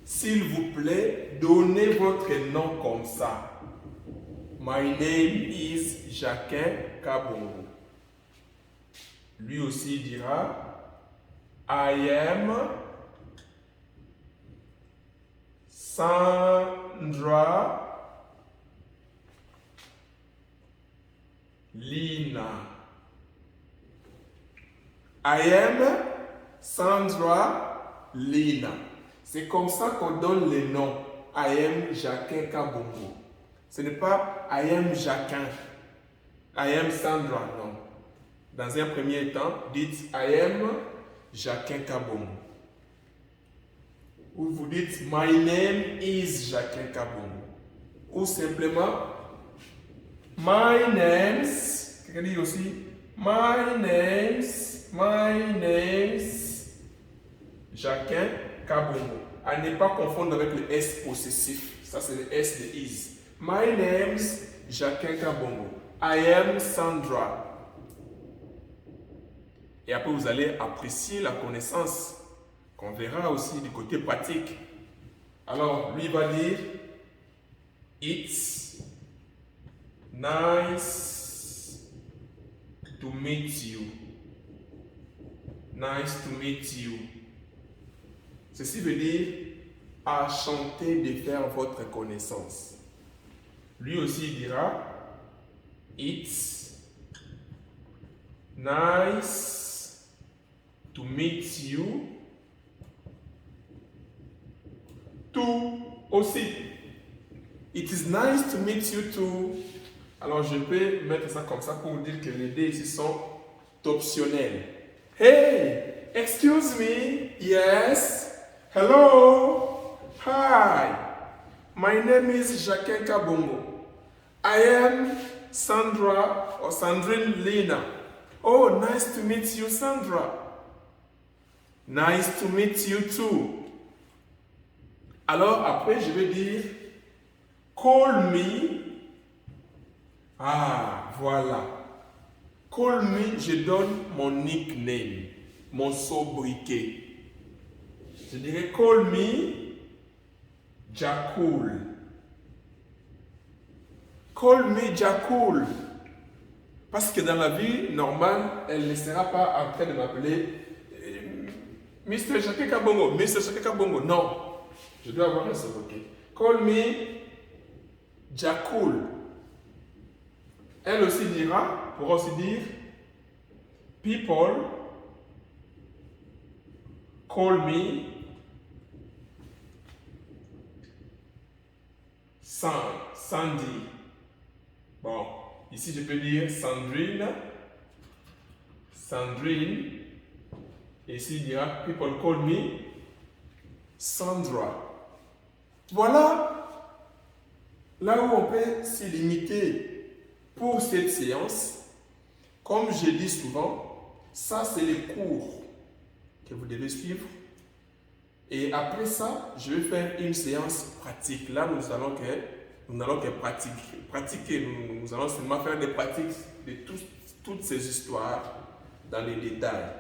S'il vous plaît, donnez votre nom comme ça. My name is Jacquin Kabongo. Lui aussi dira I am Sandra Lina. I am Sandra Lina. C'est comme ça qu'on donne les noms. I am Jacquin Kabongo. Ce n'est pas I am Jacquin. I am Sandra, non. Dans un premier temps, dites I am Jacquin Kabongo. Ou vous dites my name is Jacquin Kabongo. Ou simplement my name's. Quelqu'un dit aussi my name's Jacquin Kabongo. À ne pas confondre avec le S possessif. Ça, c'est le S de is. My name's Jacquin Kabongo. I am Sandra. Et après, vous allez apprécier la connaissance qu'on verra aussi du côté pratique. Alors, lui va dire it's nice to meet you. Nice to meet you. Ceci veut dire enchanté de faire votre connaissance. Lui aussi dira it's nice to meet you too aussi. It is nice to meet you too. Alors je peux mettre ça comme ça pour dire que les deux ici sont optionnels. Hey, excuse me. Yes. Hello. Hi. My name is Jacquin Kabongo. I am Sandra or Sandrine Lina. Oh, nice to meet you, Sandra. Nice to meet you too. Alors après, je vais dire call me. Ah, voilà. Call me, je donne mon nickname, mon sobriquet. Je dirais call me Jacoul. Call me Jacoul. Parce que dans la vie normale, elle ne sera pas en train de m'appeler Mr. Jacquin Kabongo. Mr. Jacquin Kabongo. Non. Je dois avoir un sobriquet. Call me Jacoul. Elle aussi pourra aussi dire people call me Sandy. Bon, ici je peux dire Sandrine. Et ici il dira people call me Sandra. Voilà là où on peut se limiter pour cette séance. Comme je dis souvent, ça c'est les cours que vous devez suivre. Et après ça, je vais faire une séance pratique. Là, nous allons pratiquer. Nous allons seulement faire des pratiques de toutes ces histoires dans les détails.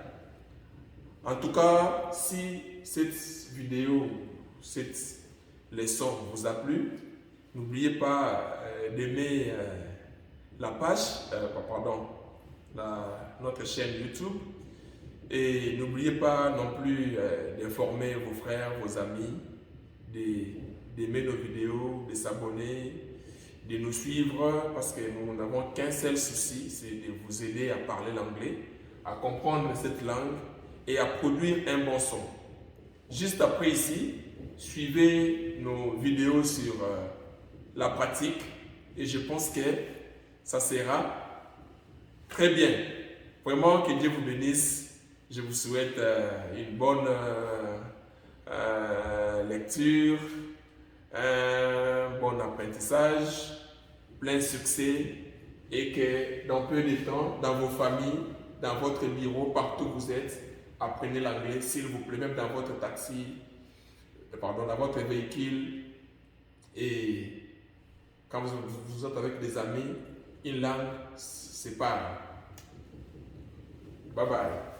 En tout cas, si cette vidéo, cette leçon vous a plu, n'oubliez pas d'aimer notre chaîne YouTube. Et n'oubliez pas non plus d'informer vos frères, vos amis, d'aimer nos vidéos, de s'abonner, de nous suivre, parce que nous n'avons qu'un seul souci, c'est de vous aider à parler l'anglais, à comprendre cette langue et à produire un bon son. Juste après ici, suivez nos vidéos sur la pratique et je pense que ça sera très bien. Vraiment, que Dieu vous bénisse. Je vous souhaite une bonne lecture, un bon apprentissage, plein succès et que dans peu de temps, dans vos familles, dans votre bureau, partout où vous êtes, apprenez l'anglais, s'il vous plaît, même dans votre dans votre véhicule et quand vous êtes avec des amis, une langue sépare. Bye bye.